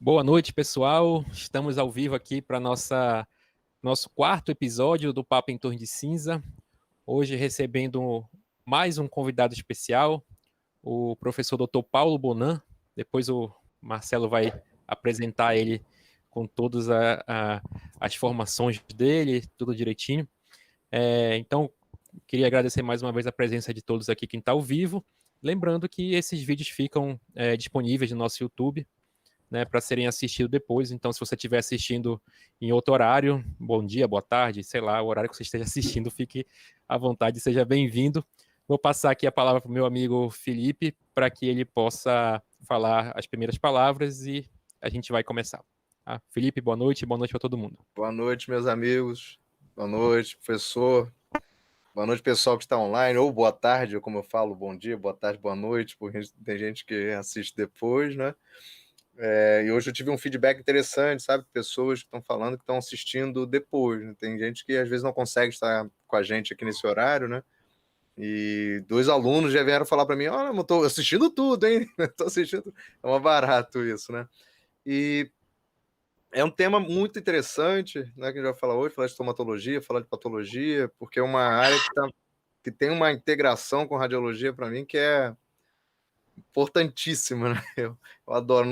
Boa noite, pessoal. Estamos ao vivo aqui para nosso quarto episódio do Papo em Torno de Cinza. Hoje recebendo mais um convidado especial, o professor Dr. Paulo Bonan. Depois o Marcelo vai apresentar ele com todas as formações dele, tudo direitinho. Então, queria agradecer mais uma vez a presença de todos aqui quem está ao vivo. Lembrando que esses vídeos ficam disponíveis no nosso YouTube, né, para serem assistidos depois. Então, se você estiver assistindo em outro horário, bom dia, boa tarde, sei lá, o horário que você esteja assistindo, fique à vontade, seja bem-vindo. Vou passar aqui a palavra para o meu amigo Felipe, para que ele possa falar as primeiras palavras e a gente vai começar. Tá? Felipe, boa noite para todo mundo. Boa noite, meus amigos. Boa noite, professor. Boa noite, pessoal que está online, ou boa tarde, ou como eu falo, bom dia, boa tarde, boa noite, porque tem gente que assiste depois, né? E hoje eu tive um feedback interessante, sabe? Pessoas que estão falando que estão assistindo depois, né? Tem gente que às vezes não consegue estar com a gente aqui nesse horário, né? E 2 alunos já vieram falar para mim: olha, eu estou assistindo tudo, hein? Estou assistindo. É um barato isso, né? E é um tema muito interessante, né, que a gente vai falar hoje, falar de estomatologia, falar de patologia, porque é uma área que tem uma integração com radiologia para mim que é importantíssima, né? Eu adoro.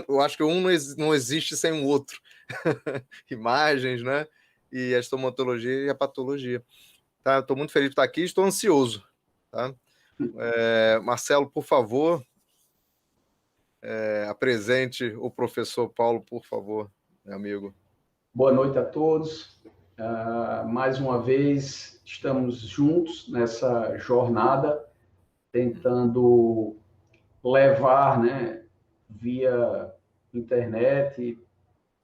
Eu acho que um não existe sem o outro. Imagens, né? E a estomatologia e a patologia. Tá? Estou muito feliz de estar aqui e estou ansioso. Tá? Marcelo, por favor, apresente o professor Paulo, por favor, meu amigo. Boa noite a todos. Mais uma vez, estamos juntos nessa jornada, tentando levar, né, via internet,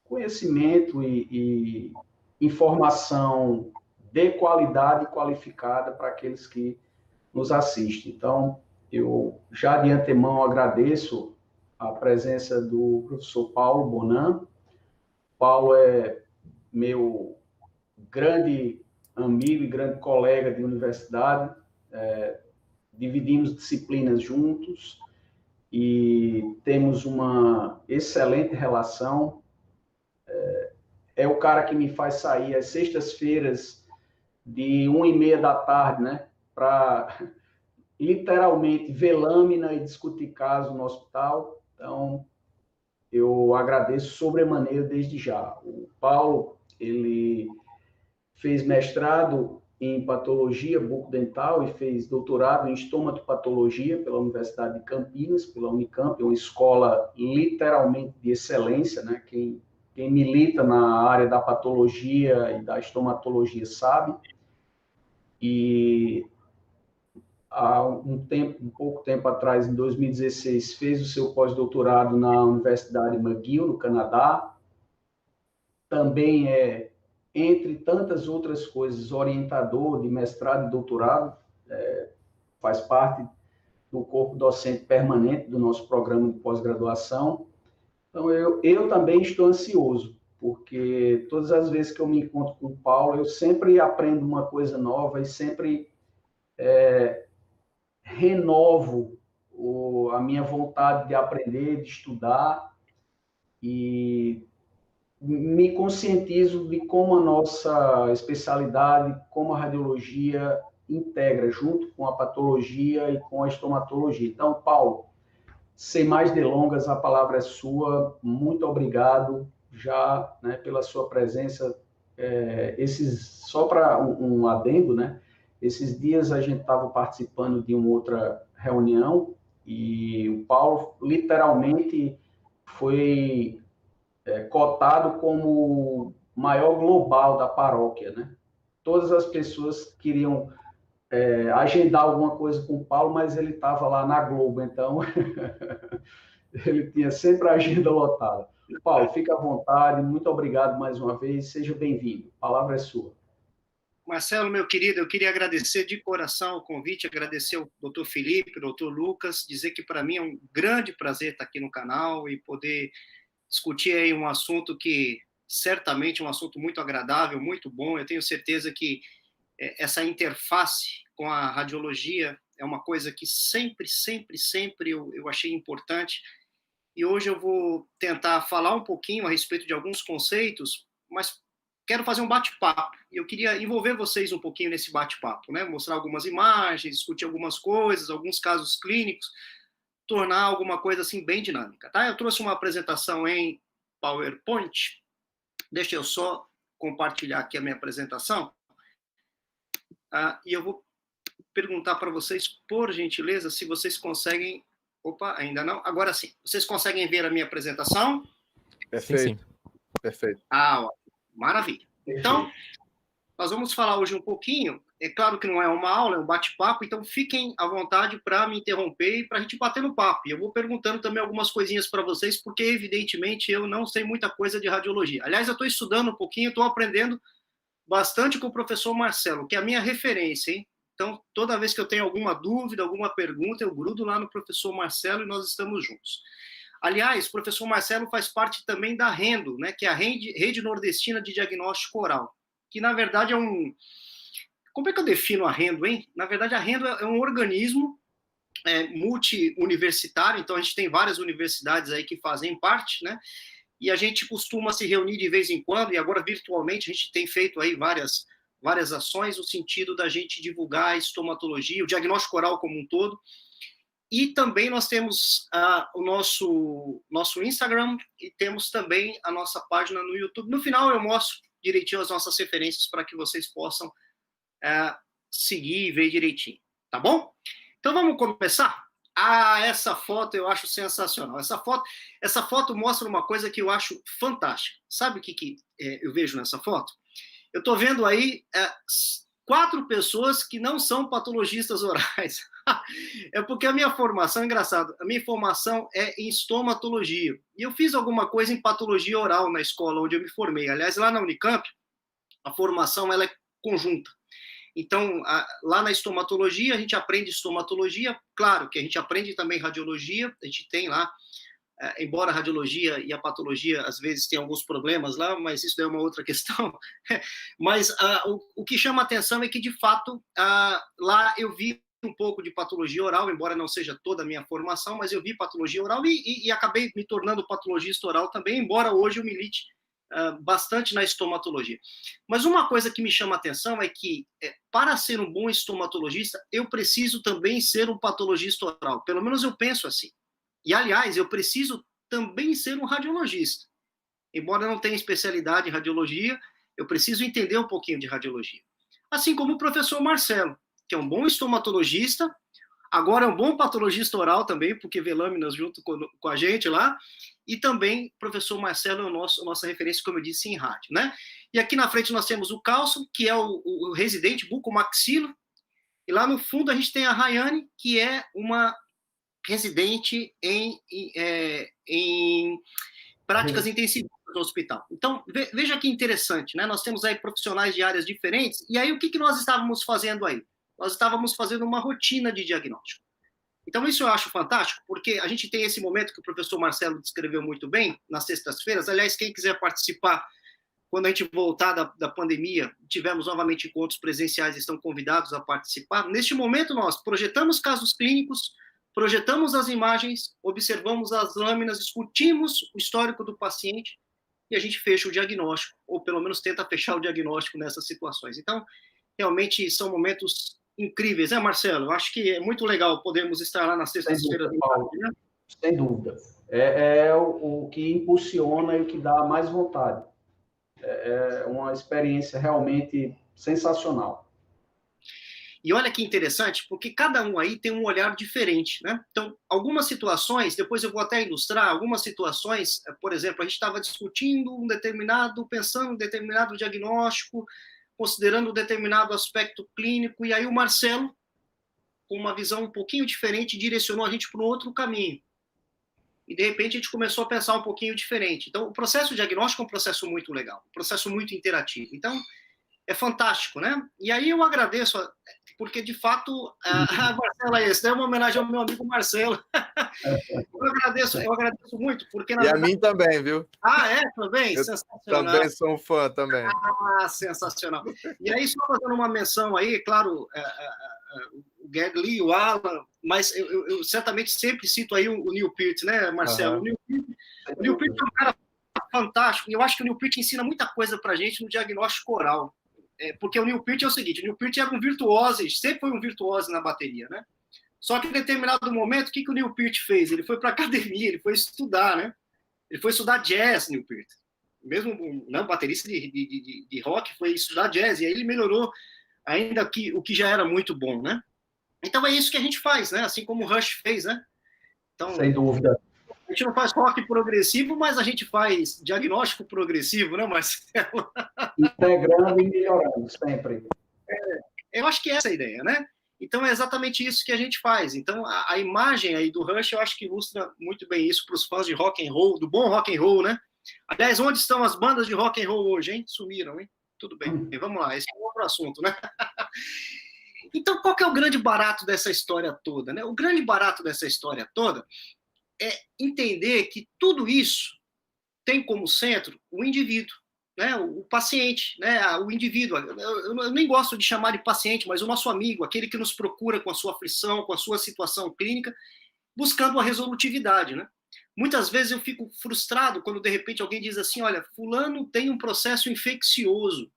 conhecimento e informação de qualidade e qualificada para aqueles que nos assistem. Então, eu já de antemão agradeço a presença do professor Paulo Bonan. Paulo é meu grande amigo e grande colega de universidade, dividimos disciplinas juntos e temos uma excelente relação. É o cara que me faz sair às sextas-feiras de 1h30 da tarde, né, para literalmente ver lâmina e discutir caso no hospital. Então, eu agradeço sobremaneira desde já. O Paulo, ele fez mestrado em patologia bucodental e fez doutorado em estomatopatologia pela Universidade de Campinas, pela Unicamp, é uma escola literalmente de excelência, né? Quem milita na área da patologia e da estomatologia sabe. E há um pouco tempo atrás, em 2016, fez o seu pós-doutorado na Universidade McGill, no Canadá. Também entre tantas outras coisas, orientador de mestrado e doutorado, faz parte do corpo docente permanente do nosso programa de pós-graduação. Então, eu também estou ansioso, porque todas as vezes que eu me encontro com o Paulo, eu sempre aprendo uma coisa nova e sempre renovo a minha vontade de aprender, de estudar, e me conscientizo de como a nossa especialidade, como a radiologia integra junto com a patologia e com a estomatologia. Então, Paulo, sem mais delongas, a palavra é sua. Muito obrigado já, né, pela sua presença. Só para um adendo, né? Esses dias a gente estava participando de uma outra reunião e o Paulo literalmente foi cotado como o maior global da paróquia, né? Todas as pessoas queriam agendar alguma coisa com o Paulo, mas ele estava lá na Globo, então ele tinha sempre a agenda lotada. Paulo, fica à vontade, muito obrigado mais uma vez, seja bem-vindo, a palavra é sua. Marcelo, meu querido, eu queria agradecer de coração o convite, agradecer ao doutor Felipe, ao doutor Lucas, dizer que para mim é um grande prazer estar aqui no canal e poder discutir aí um assunto que certamente é um assunto muito agradável, muito bom. Eu tenho certeza que essa interface com a radiologia é uma coisa que sempre eu achei importante e hoje eu vou tentar falar um pouquinho a respeito de alguns conceitos, mas quero fazer um bate-papo, e eu queria envolver vocês um pouquinho nesse bate-papo, né? Mostrar algumas imagens, discutir algumas coisas, alguns casos clínicos, tornar alguma coisa assim bem dinâmica, tá? Eu trouxe uma apresentação em PowerPoint, deixa eu só compartilhar aqui a minha apresentação, e eu vou perguntar para vocês, por gentileza, se vocês conseguem... Opa, ainda não. Agora sim. Vocês conseguem ver a minha apresentação? Perfeito. Sim. Perfeito. Ó, maravilha. Então, nós vamos falar hoje um pouquinho. É claro que não é uma aula, é um bate-papo, então fiquem à vontade para me interromper e para a gente bater no papo. E eu vou perguntando também algumas coisinhas para vocês, porque, evidentemente, eu não sei muita coisa de radiologia. Aliás, eu estou estudando um pouquinho, estou aprendendo bastante com o professor Marcelo, que é a minha referência, hein? Então, toda vez que eu tenho alguma dúvida, alguma pergunta, eu grudo lá no professor Marcelo e nós estamos juntos. Aliás, o professor Marcelo faz parte também da RENDO, né, que é a Rede Nordestina de Diagnóstico Oral, que, na verdade, é um... Como é que eu defino a RENDO, hein? Na verdade, a RENDO é um organismo multi-universitário, então a gente tem várias universidades aí que fazem parte, né? E a gente costuma se reunir de vez em quando, e agora virtualmente a gente tem feito aí várias ações no sentido da gente divulgar a estomatologia, o diagnóstico oral como um todo. E também nós temos o nosso Instagram e temos também a nossa página no YouTube. No final eu mostro direitinho as nossas referências para que vocês possam seguir e ver direitinho, tá bom? Então vamos começar? Essa foto eu acho sensacional. Essa foto mostra uma coisa que eu acho fantástica. Sabe o que eu vejo nessa foto? Eu estou vendo aí 4 pessoas que não são patologistas orais. É porque a minha formação, engraçado, a minha formação é em estomatologia. E eu fiz alguma coisa em patologia oral na escola onde eu me formei. Aliás, lá na Unicamp, a formação ela é conjunta. Então, lá na estomatologia, a gente aprende estomatologia. Claro que a gente aprende também radiologia. A gente tem lá, embora a radiologia e a patologia, às vezes, tem alguns problemas lá, mas isso é uma outra questão. Mas o que chama a atenção é que, de fato, lá eu vi um pouco de patologia oral, embora não seja toda a minha formação, mas eu vi patologia oral e acabei me tornando patologista oral também, embora hoje eu milite bastante na estomatologia. Mas uma coisa que me chama a atenção é que, para ser um bom estomatologista, eu preciso também ser um patologista oral. Pelo menos eu penso assim. E, aliás, eu preciso também ser um radiologista. Embora eu não tenha especialidade em radiologia, eu preciso entender um pouquinho de radiologia. Assim como o professor Marcelo, que é um bom estomatologista, agora é um bom patologista oral também, porque vê lâminas junto com a gente lá, e também o professor Marcelo é a nossa referência, como eu disse, em rádio, né? E aqui na frente nós temos o Carlson, que é o residente bucomaxilo, e lá no fundo a gente tem a Rayane, que é uma residente em práticas intensivistas no hospital. Então, veja que interessante, né? Nós temos aí profissionais de áreas diferentes, e aí o que nós estávamos fazendo aí? Nós estávamos fazendo uma rotina de diagnóstico. Então, isso eu acho fantástico, porque a gente tem esse momento que o professor Marcelo descreveu muito bem, nas sextas-feiras. Aliás, quem quiser participar, quando a gente voltar da pandemia, tivemos novamente encontros presenciais, estão convidados a participar. Neste momento, nós projetamos casos clínicos, projetamos as imagens, observamos as lâminas, discutimos o histórico do paciente e a gente fecha o diagnóstico, ou pelo menos tenta fechar o diagnóstico nessas situações. Então, realmente são momentos incríveis, né, Marcelo? Eu acho que é muito legal podermos estar lá na sexta-feira. Né? Sem dúvida. É o que impulsiona e o que dá mais vontade. É uma experiência realmente sensacional. E olha que interessante, porque cada um aí tem um olhar diferente, né? Então, algumas situações, depois eu vou até ilustrar, algumas situações, por exemplo, a gente estava discutindo pensando em um determinado diagnóstico, considerando um determinado aspecto clínico, e aí o Marcelo, com uma visão um pouquinho diferente, direcionou a gente para um outro caminho. E, de repente, a gente começou a pensar um pouquinho diferente. Então, o processo diagnóstico é um processo muito legal, um processo muito interativo. Então, é fantástico, né? E aí eu agradeço, porque, de fato, Marcelo, isso é uma homenagem ao meu amigo Marcelo. Eu agradeço muito, porque... a mim também, viu? Também? Eu sensacional. Também sou um fã, também. Sensacional. E aí, só fazendo uma menção aí, claro, o Gedley, o Alan, mas eu certamente sempre cito aí o Neil Peart, né, Marcelo? O Neil Peart é um cara fantástico, e eu acho que o Neil Peart ensina muita coisa para a gente no diagnóstico oral. Porque o Neil Peart é o seguinte, o Neil Peart era um virtuoso, sempre foi um virtuoso na bateria, né? Só que em determinado momento, o que o Neil Peart fez? Ele foi para a academia, ele foi estudar, né? Ele foi estudar jazz, Neil Peart. Mesmo não baterista de rock, foi estudar jazz, e aí ele melhorou ainda o que já era muito bom, né? Então é isso que a gente faz, né? Assim como o Rush fez, né? Então, sem dúvida. A gente não faz rock progressivo, mas a gente faz diagnóstico progressivo, né, Marcelo? Integrando e melhorando, sempre. Eu acho que essa é a ideia, né? Então é exatamente isso que a gente faz. Então a imagem aí do Rush, eu acho que ilustra muito bem isso para os fãs de rock and roll, do bom rock and roll, né? Aliás, onde estão as bandas de rock and roll hoje, hein? Sumiram, hein? Tudo bem, vamos lá, esse é um outro assunto, né? Então, qual que é o grande barato dessa história toda, né? O grande barato dessa história toda é entender que tudo isso tem como centro o indivíduo, né? O paciente, né? O indivíduo. Eu nem gosto de chamar de paciente, mas o nosso amigo, aquele que nos procura com a sua aflição, com a sua situação clínica, buscando a resolutividade, né? Muitas vezes eu fico frustrado quando, de repente, alguém diz assim, olha, fulano tem um processo infeccioso.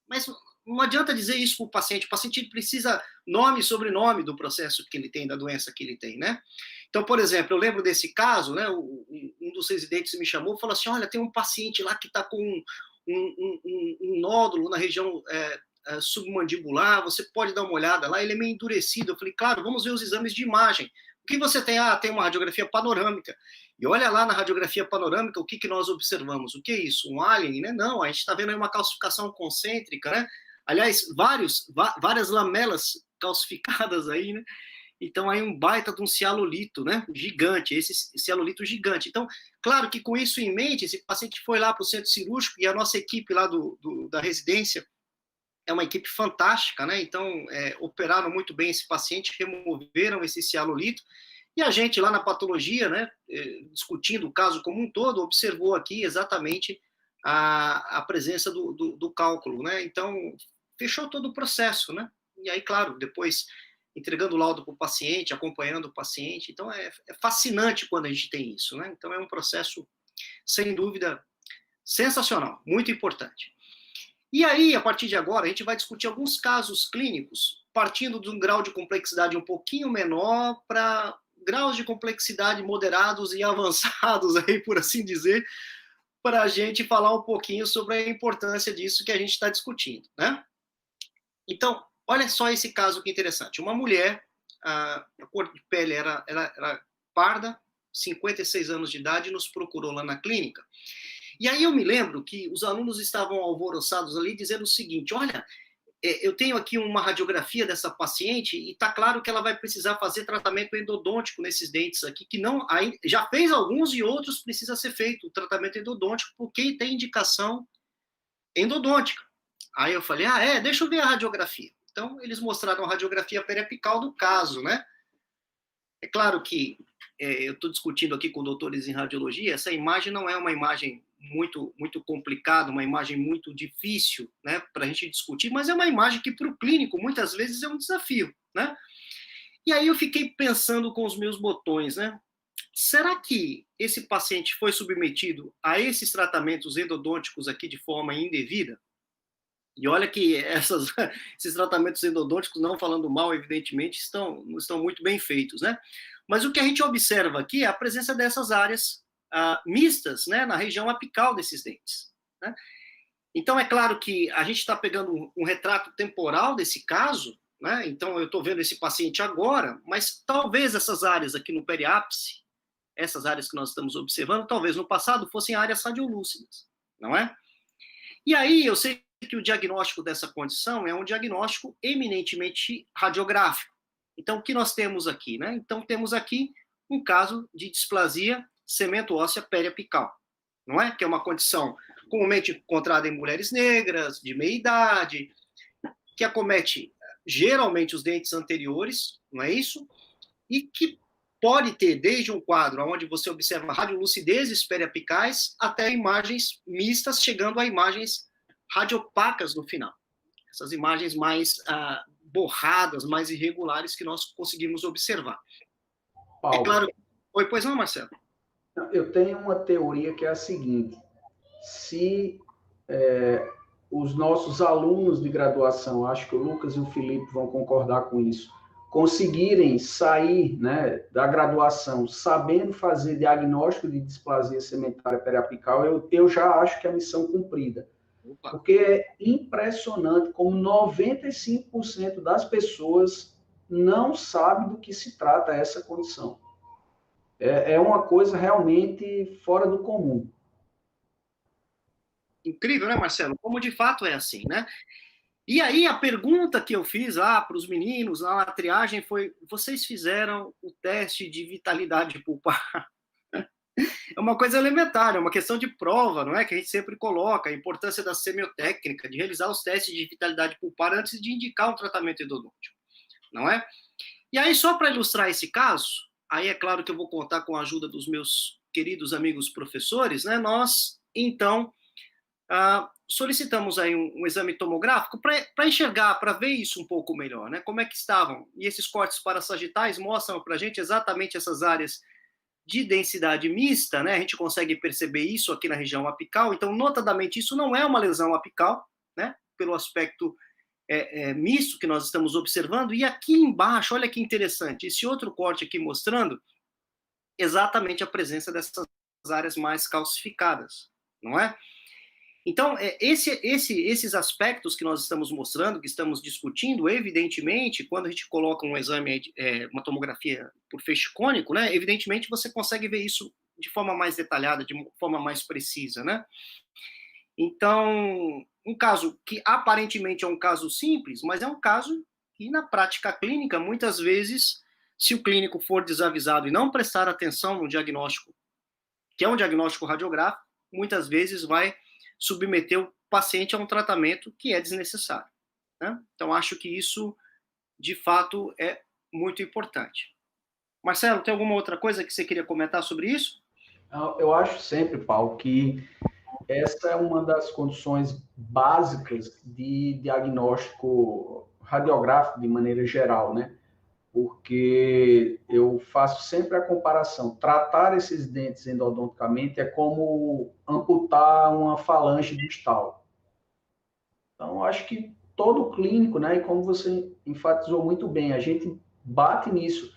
Mas não adianta dizer isso para o paciente precisa nome e sobrenome do processo que ele tem, da doença que ele tem, né? Então, por exemplo, eu lembro desse caso, né? Um dos residentes me chamou e falou assim, olha, tem um paciente lá que está com um nódulo na região submandibular, você pode dar uma olhada lá, ele é meio endurecido. Eu falei, claro, vamos ver os exames de imagem. O que você tem? Tem uma radiografia panorâmica. E olha lá na radiografia panorâmica o que nós observamos. O que é isso? Um alien, né? Não, a gente está vendo aí uma calcificação concêntrica, né? Aliás, várias lamelas calcificadas aí, né? Então, aí um baita de um cialolito, né? Gigante, esse cialolito gigante. Então, claro que com isso em mente, esse paciente foi lá para o centro cirúrgico e a nossa equipe lá da residência é uma equipe fantástica, né? Então, operaram muito bem esse paciente, removeram esse cialolito e a gente lá na patologia, né, discutindo o caso como um todo, observou aqui exatamente a presença do cálculo, né? Então, fechou todo o processo, né? E aí, claro, depois entregando o laudo para o paciente, acompanhando o paciente. Então, é fascinante quando a gente tem isso, né? Então, é um processo, sem dúvida, sensacional, muito importante. E aí, a partir de agora, a gente vai discutir alguns casos clínicos, partindo de um grau de complexidade um pouquinho menor para graus de complexidade moderados e avançados, aí, por assim dizer, para a gente falar um pouquinho sobre a importância disso que a gente está discutindo, né? Então, olha só esse caso que interessante. Uma mulher, a cor de pele era parda, 56 anos de idade, nos procurou lá na clínica. E aí eu me lembro que os alunos estavam alvoroçados ali, dizendo o seguinte, olha, eu tenho aqui uma radiografia dessa paciente e está claro que ela vai precisar fazer tratamento endodôntico nesses dentes aqui, que não já fez alguns e outros precisa ser feito o tratamento endodôntico, porque tem indicação endodôntica. Aí eu falei, deixa eu ver a radiografia. Então, eles mostraram a radiografia periapical do caso, né? É claro que eu estou discutindo aqui com doutores em radiologia, essa imagem não é uma imagem muito, muito complicada, uma imagem muito difícil, né, para a gente discutir, mas é uma imagem que para o clínico muitas vezes é um desafio, né? E aí eu fiquei pensando com os meus botões, né? Será que esse paciente foi submetido a esses tratamentos endodônticos aqui de forma indevida? E olha que esses tratamentos endodônticos, não falando mal, evidentemente, não estão muito bem feitos, né? Mas o que a gente observa aqui é a presença dessas áreas mistas, né, na região apical desses dentes, né? Então, é claro que a gente está pegando um retrato temporal desse caso, né? Então, eu estou vendo esse paciente agora, mas talvez essas áreas aqui no periápice, essas áreas que nós estamos observando, talvez no passado fossem áreas radiolúcidas, não é? E aí, eu sei que o diagnóstico dessa condição é um diagnóstico eminentemente radiográfico. Então, o que nós temos aqui, né? Então, temos aqui um caso de displasia cemento-óssea periapical, não é? Que é uma condição comumente encontrada em mulheres negras, de meia idade, que acomete geralmente os dentes anteriores, não é isso? E que pode ter desde um quadro onde você observa radiolucidezes periapicais até imagens mistas, chegando a imagens radiopacas no final. Essas imagens mais borradas, mais irregulares que nós conseguimos observar. Paulo, É claro. Oi, pois não, Marcelo? eu tenho uma teoria que é a seguinte: se os nossos alunos de graduação, acho que o Lucas e o Felipe vão concordar com isso, conseguirem sair, né, da graduação sabendo fazer diagnóstico de displasia segmentária periapical, eu já acho que é a missão cumprida. Opa. Porque é impressionante como 95% das pessoas não sabe do que se trata essa condição. É uma coisa realmente fora do comum. Incrível, né, Marcelo? Como de fato é assim, né? E aí a pergunta que eu fiz lá para os meninos lá na triagem foi: vocês fizeram o teste de vitalidade pulpar? É uma coisa elementar, é uma questão de prova, não é? Que a gente sempre coloca a importância da semiotécnica, de realizar os testes de vitalidade pulpar antes de indicar um tratamento endodôntico, não é? E aí, só para ilustrar esse caso, aí é claro que eu vou contar com a ajuda dos meus queridos amigos professores, né? Nós, então, solicitamos aí um exame tomográfico para enxergar, para ver isso um pouco melhor, né? Como é que estavam. E esses cortes parassagitais mostram para a gente exatamente essas áreas de densidade mista, né? A gente consegue perceber isso aqui na região apical. Então, notadamente, isso não é uma lesão apical, né? Pelo aspecto misto que nós estamos observando. E aqui embaixo, olha que interessante, esse outro corte aqui mostrando exatamente a presença dessas áreas mais calcificadas, não é? Então, esses aspectos que nós estamos mostrando, que estamos discutindo, evidentemente, quando a gente coloca um exame, uma tomografia por feixe cônico, né, evidentemente você consegue ver isso de forma mais detalhada, de forma mais precisa, né? Então, um caso que aparentemente é um caso simples, mas é um caso que na prática clínica, muitas vezes, se o clínico for desavisado e não prestar atenção no diagnóstico, que é um diagnóstico radiográfico, muitas vezes vai submeter o paciente a um tratamento que é desnecessário, né? Então, acho que isso, de fato, é muito importante. Marcelo, tem alguma outra coisa que você queria comentar sobre isso? Eu acho sempre, Paulo, que essa é uma das condições básicas de diagnóstico radiográfico de maneira geral, né? Porque eu faço sempre a comparação. Tratar esses dentes endodonticamente é como amputar uma falange distal. Então, acho que todo clínico, né, e como você enfatizou muito bem, a gente bate nisso.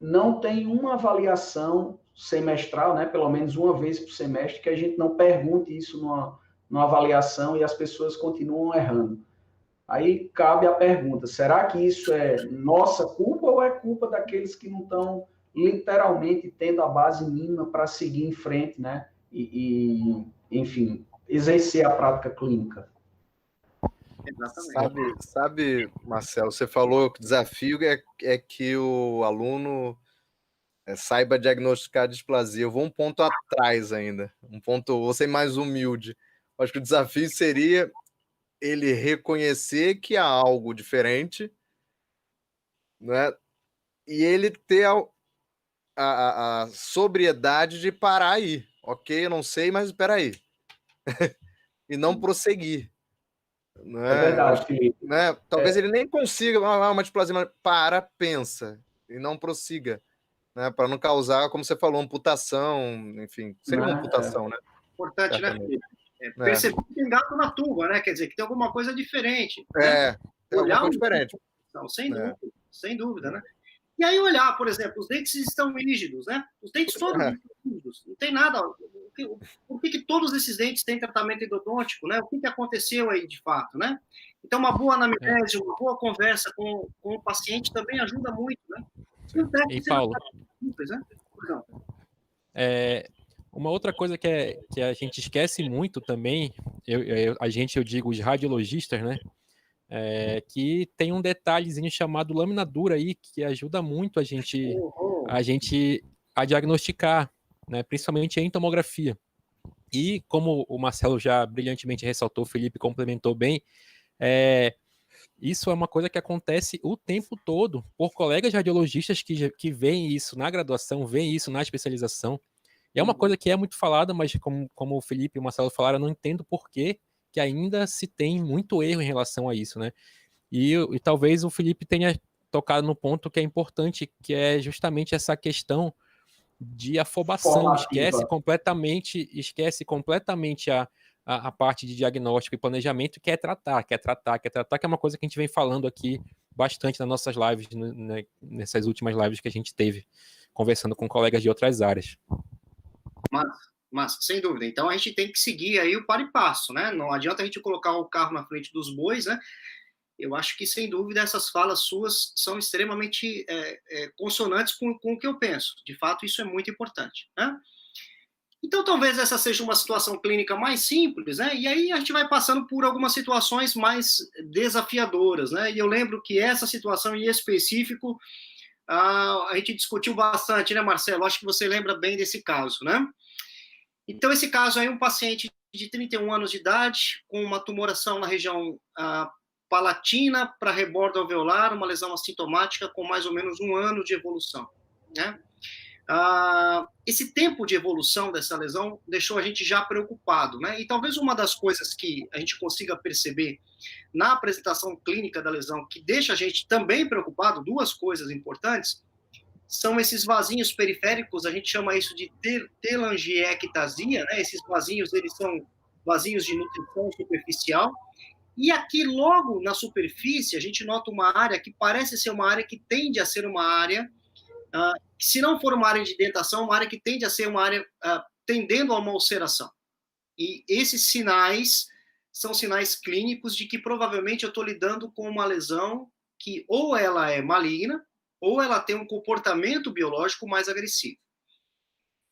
Não tem uma avaliação semestral, né, pelo menos uma vez por semestre, que a gente não pergunte isso numa avaliação e as pessoas continuam errando. Aí cabe a pergunta: será que isso é nossa culpa ou é culpa daqueles que não estão literalmente tendo a base mínima para seguir em frente, né? Enfim, exercer a prática clínica? Exatamente. Sabe, Marcelo, você falou que o desafio é que o aluno saiba diagnosticar a displasia. Eu vou um ponto atrás ainda, vou ser mais humilde. Acho que o desafio seria ele reconhecer que há algo diferente, né? E ele ter a sobriedade de parar aí. Ok, eu não sei, mas espera aí. E não prosseguir. Né? É verdade, Felipe. Né? Talvez ele nem consiga uma displasia, mas pensa e não prossiga. Né? Para não causar, como você falou, amputação, enfim, seria uma amputação, né? Importante, né, Felipe? Perceber que tem gato na tuba, né? Quer dizer, que tem alguma coisa diferente. Né? Tem alguma coisa diferente. Não, sem dúvida, né? E aí olhar, por exemplo, os dentes estão rígidos, né? Os dentes todos estão rígidos, não tem nada. Por que todos esses dentes têm tratamento endodôntico, né? O que aconteceu aí de fato, né? Então, uma boa anamnese, uma boa conversa com o paciente também ajuda muito, né? E Paulo, simples, né? uma outra coisa que a gente esquece muito também, eu digo os radiologistas, né? Que tem um detalhezinho chamado lâmina dura aí, que ajuda muito a gente a diagnosticar, né, principalmente em tomografia. E como o Marcelo já brilhantemente ressaltou, o Felipe complementou bem, isso é uma coisa que acontece o tempo todo por colegas radiologistas que veem isso na graduação, veem isso na especialização. E é uma coisa que é muito falada, mas como o Felipe e o Marcelo falaram, eu não entendo por que ainda se tem muito erro em relação a isso, né? E talvez o Felipe tenha tocado no ponto que é importante, que é justamente essa questão de afobação, esquece completamente a parte de diagnóstico e planejamento, que é tratar, que é uma coisa que a gente vem falando aqui bastante nas nossas lives, né, nessas últimas lives que a gente teve, conversando com colegas de outras áreas. Mas, sem dúvida. Então, a gente tem que seguir aí o par e passo, né? Não adianta a gente colocar o carro na frente dos bois, né? Eu acho que, sem dúvida, essas falas suas são extremamente consonantes com o que eu penso. De fato, isso é muito importante, né? Então, talvez essa seja uma situação clínica mais simples, né? E aí a gente vai passando por algumas situações mais desafiadoras, né? E eu lembro que essa situação em específico, a gente discutiu bastante, né, Marcelo? Acho que você lembra bem desse caso, né? Então, esse caso aí, um paciente de 31 anos de idade, com uma tumoração na região palatina para rebordo alveolar, uma lesão assintomática com mais ou menos 1 ano de evolução, né? Esse tempo de evolução dessa lesão deixou a gente já preocupado, né? E talvez uma das coisas que a gente consiga perceber na apresentação clínica da lesão que deixa a gente também preocupado, 2 coisas importantes, são esses vasinhos periféricos, a gente chama isso de telangiectasia, né? Esses vasinhos, eles são vasinhos de nutrição superficial, e aqui logo na superfície a gente nota uma área que parece ser uma área que tende a ser uma área, se não for uma área de dentação, uma área que tende a ser uma área tendendo a uma ulceração. E esses sinais são sinais clínicos de que provavelmente eu estou lidando com uma lesão que ou ela é maligna, ou ela tem um comportamento biológico mais agressivo.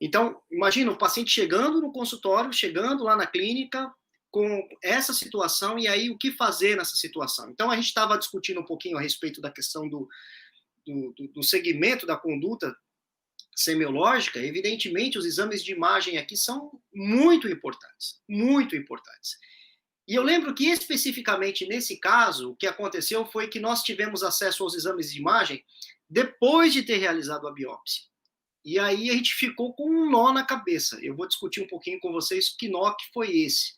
Então, imagina o paciente chegando no consultório, chegando lá na clínica, com essa situação, e aí o que fazer nessa situação? Então, a gente estava discutindo um pouquinho a respeito da questão do segmento da conduta semiológica. Evidentemente, os exames de imagem aqui são muito importantes, muito importantes. E eu lembro que, especificamente nesse caso, o que aconteceu foi que nós tivemos acesso aos exames de imagem depois de ter realizado a biópsia. E aí a gente ficou com um nó na cabeça. Eu vou discutir um pouquinho com vocês que nó que foi esse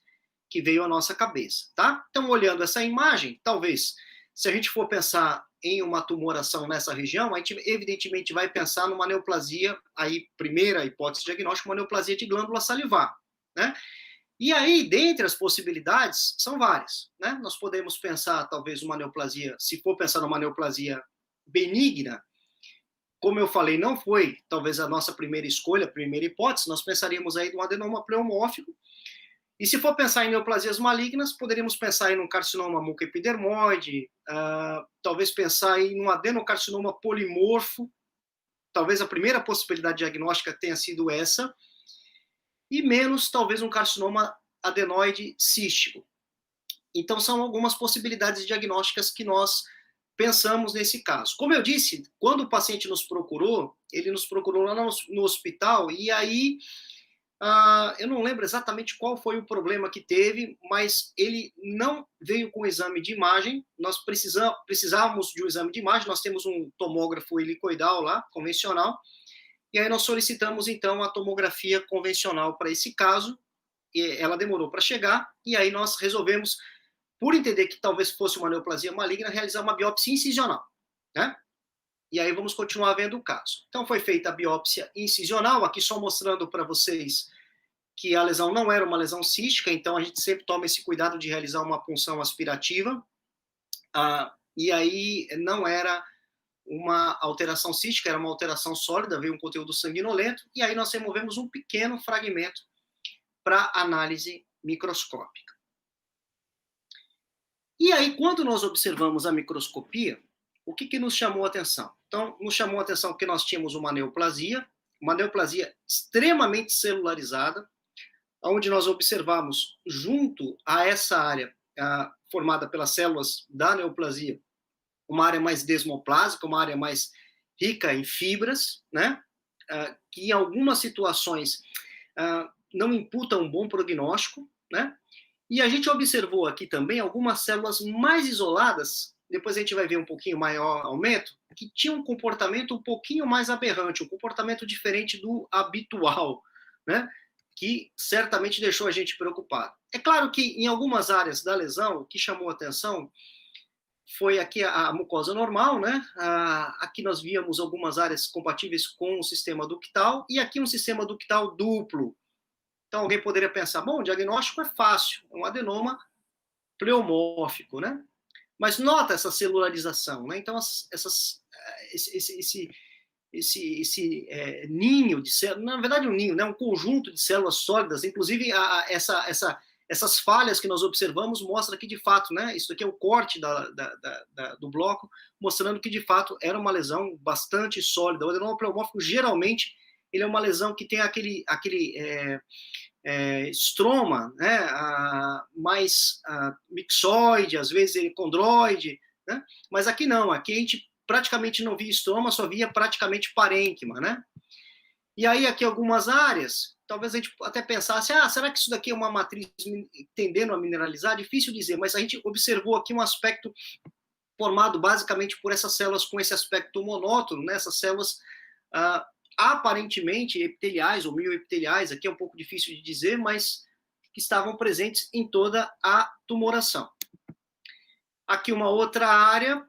que veio à nossa cabeça, tá? Então, olhando essa imagem, talvez, se a gente for pensar em uma tumoração nessa região, a gente evidentemente vai pensar numa neoplasia, aí, primeira hipótese diagnóstica, uma neoplasia de glândula salivar, né? E aí, dentre as possibilidades, são várias, né? Nós podemos pensar, talvez, uma neoplasia, se for pensar numa neoplasia benigna, como eu falei, não foi, talvez, a nossa primeira escolha, a primeira hipótese, nós pensaríamos aí num adenoma pleomórfico. E se for pensar em neoplasias malignas, poderíamos pensar em um carcinoma mucoepidermoide, talvez pensar em um adenocarcinoma polimorfo, talvez a primeira possibilidade diagnóstica tenha sido essa, e menos, talvez, um carcinoma adenoide cístico. Então, são algumas possibilidades diagnósticas que nós pensamos nesse caso. Como eu disse, quando o paciente nos procurou, ele nos procurou lá no hospital, e aí eu não lembro exatamente qual foi o problema que teve, mas ele não veio com exame de imagem. Nós precisávamos de um exame de imagem, nós temos um tomógrafo helicoidal lá, convencional, e aí nós solicitamos, então, a tomografia convencional para esse caso, e ela demorou para chegar, e aí nós resolvemos, por entender que talvez fosse uma neoplasia maligna, realizar uma biópsia incisional, né? E aí vamos continuar vendo o caso. Então foi feita a biópsia incisional, aqui só mostrando para vocês que a lesão não era uma lesão cística, então a gente sempre toma esse cuidado de realizar uma punção aspirativa, e aí não era uma alteração cística, era uma alteração sólida, veio um conteúdo sanguinolento, e aí nós removemos um pequeno fragmento para análise microscópica. E aí, quando nós observamos a microscopia, o que nos chamou a atenção? Então, nos chamou a atenção que nós tínhamos uma neoplasia extremamente celularizada, onde nós observamos, junto a essa área formada pelas células da neoplasia, uma área mais desmoplásica, uma área mais rica em fibras, né? Que em algumas situações não imputa um bom prognóstico, né? E a gente observou aqui também algumas células mais isoladas, depois a gente vai ver um pouquinho maior aumento, que tinham um comportamento um pouquinho mais aberrante, um comportamento diferente do habitual, né? Que certamente deixou a gente preocupado. É claro que em algumas áreas da lesão, o que chamou a atenção foi aqui a mucosa normal, né? Aqui nós víamos algumas áreas compatíveis com o sistema ductal, e aqui um sistema ductal duplo. Então, alguém poderia pensar, bom, o diagnóstico é fácil, é um adenoma pleomórfico, né? Mas nota essa celularização, né? Então, esse ninho de células, na verdade um ninho, né? Um conjunto de células sólidas, inclusive essas falhas que nós observamos mostra que, de fato, né? Isso aqui é o corte do bloco, mostrando que, de fato, era uma lesão bastante sólida. O adenoma pleomórfico, geralmente, ele é uma lesão que tem aquele estroma, né, mais mixoide, às vezes ele condroide, né? Mas aqui não, aqui a gente praticamente não via estroma, só via praticamente parênquima, né? E aí aqui algumas áreas, talvez a gente até pensasse, será que isso daqui é uma matriz tendendo a mineralizar? Difícil dizer, mas a gente observou aqui um aspecto formado basicamente por essas células com esse aspecto monótono, né? Essas células aparentemente epiteliais ou mioepiteliais, aqui é um pouco difícil de dizer, mas que estavam presentes em toda a tumoração. Aqui uma outra área,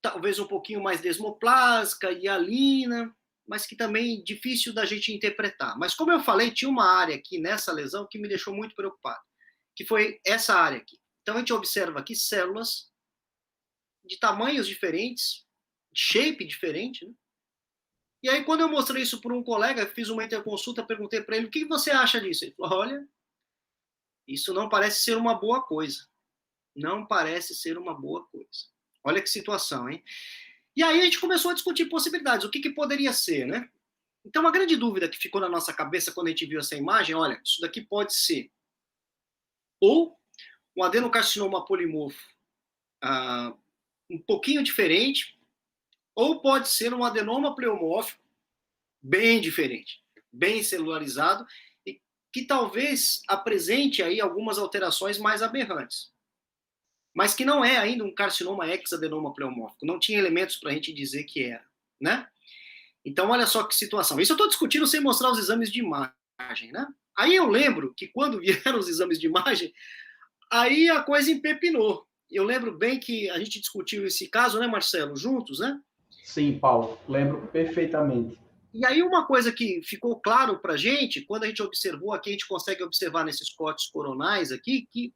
talvez um pouquinho mais desmoplásica, hialina, mas que também é difícil da gente interpretar. Mas como eu falei, tinha uma área aqui nessa lesão que me deixou muito preocupado, que foi essa área aqui. Então a gente observa aqui células de tamanhos diferentes, de shape diferente, né? E aí, quando eu mostrei isso para um colega, fiz uma interconsulta, perguntei para ele, o que você acha disso? Ele falou, olha, isso não parece ser uma boa coisa. Não parece ser uma boa coisa. Olha que situação, hein? E aí a gente começou a discutir possibilidades, o que poderia ser, né? Então, uma grande dúvida que ficou na nossa cabeça quando a gente viu essa imagem, olha, isso daqui pode ser ou um adenocarcinoma polimorfo um pouquinho diferente, ou pode ser um adenoma pleomórfico bem diferente, bem celularizado, e que talvez apresente aí algumas alterações mais aberrantes. Mas que não é ainda um carcinoma hexadenoma pleomórfico. Não tinha elementos para a gente dizer que era, né? Então, olha só que situação. Isso eu estou discutindo sem mostrar os exames de imagem, né? Aí eu lembro que quando vieram os exames de imagem, aí a coisa empepinou. Eu lembro bem que a gente discutiu esse caso, né, Marcelo, juntos, né? Sim, Paulo, lembro perfeitamente. E aí uma coisa que ficou claro para a gente, quando a gente observou aqui, a gente consegue observar nesses cortes coronais aqui, que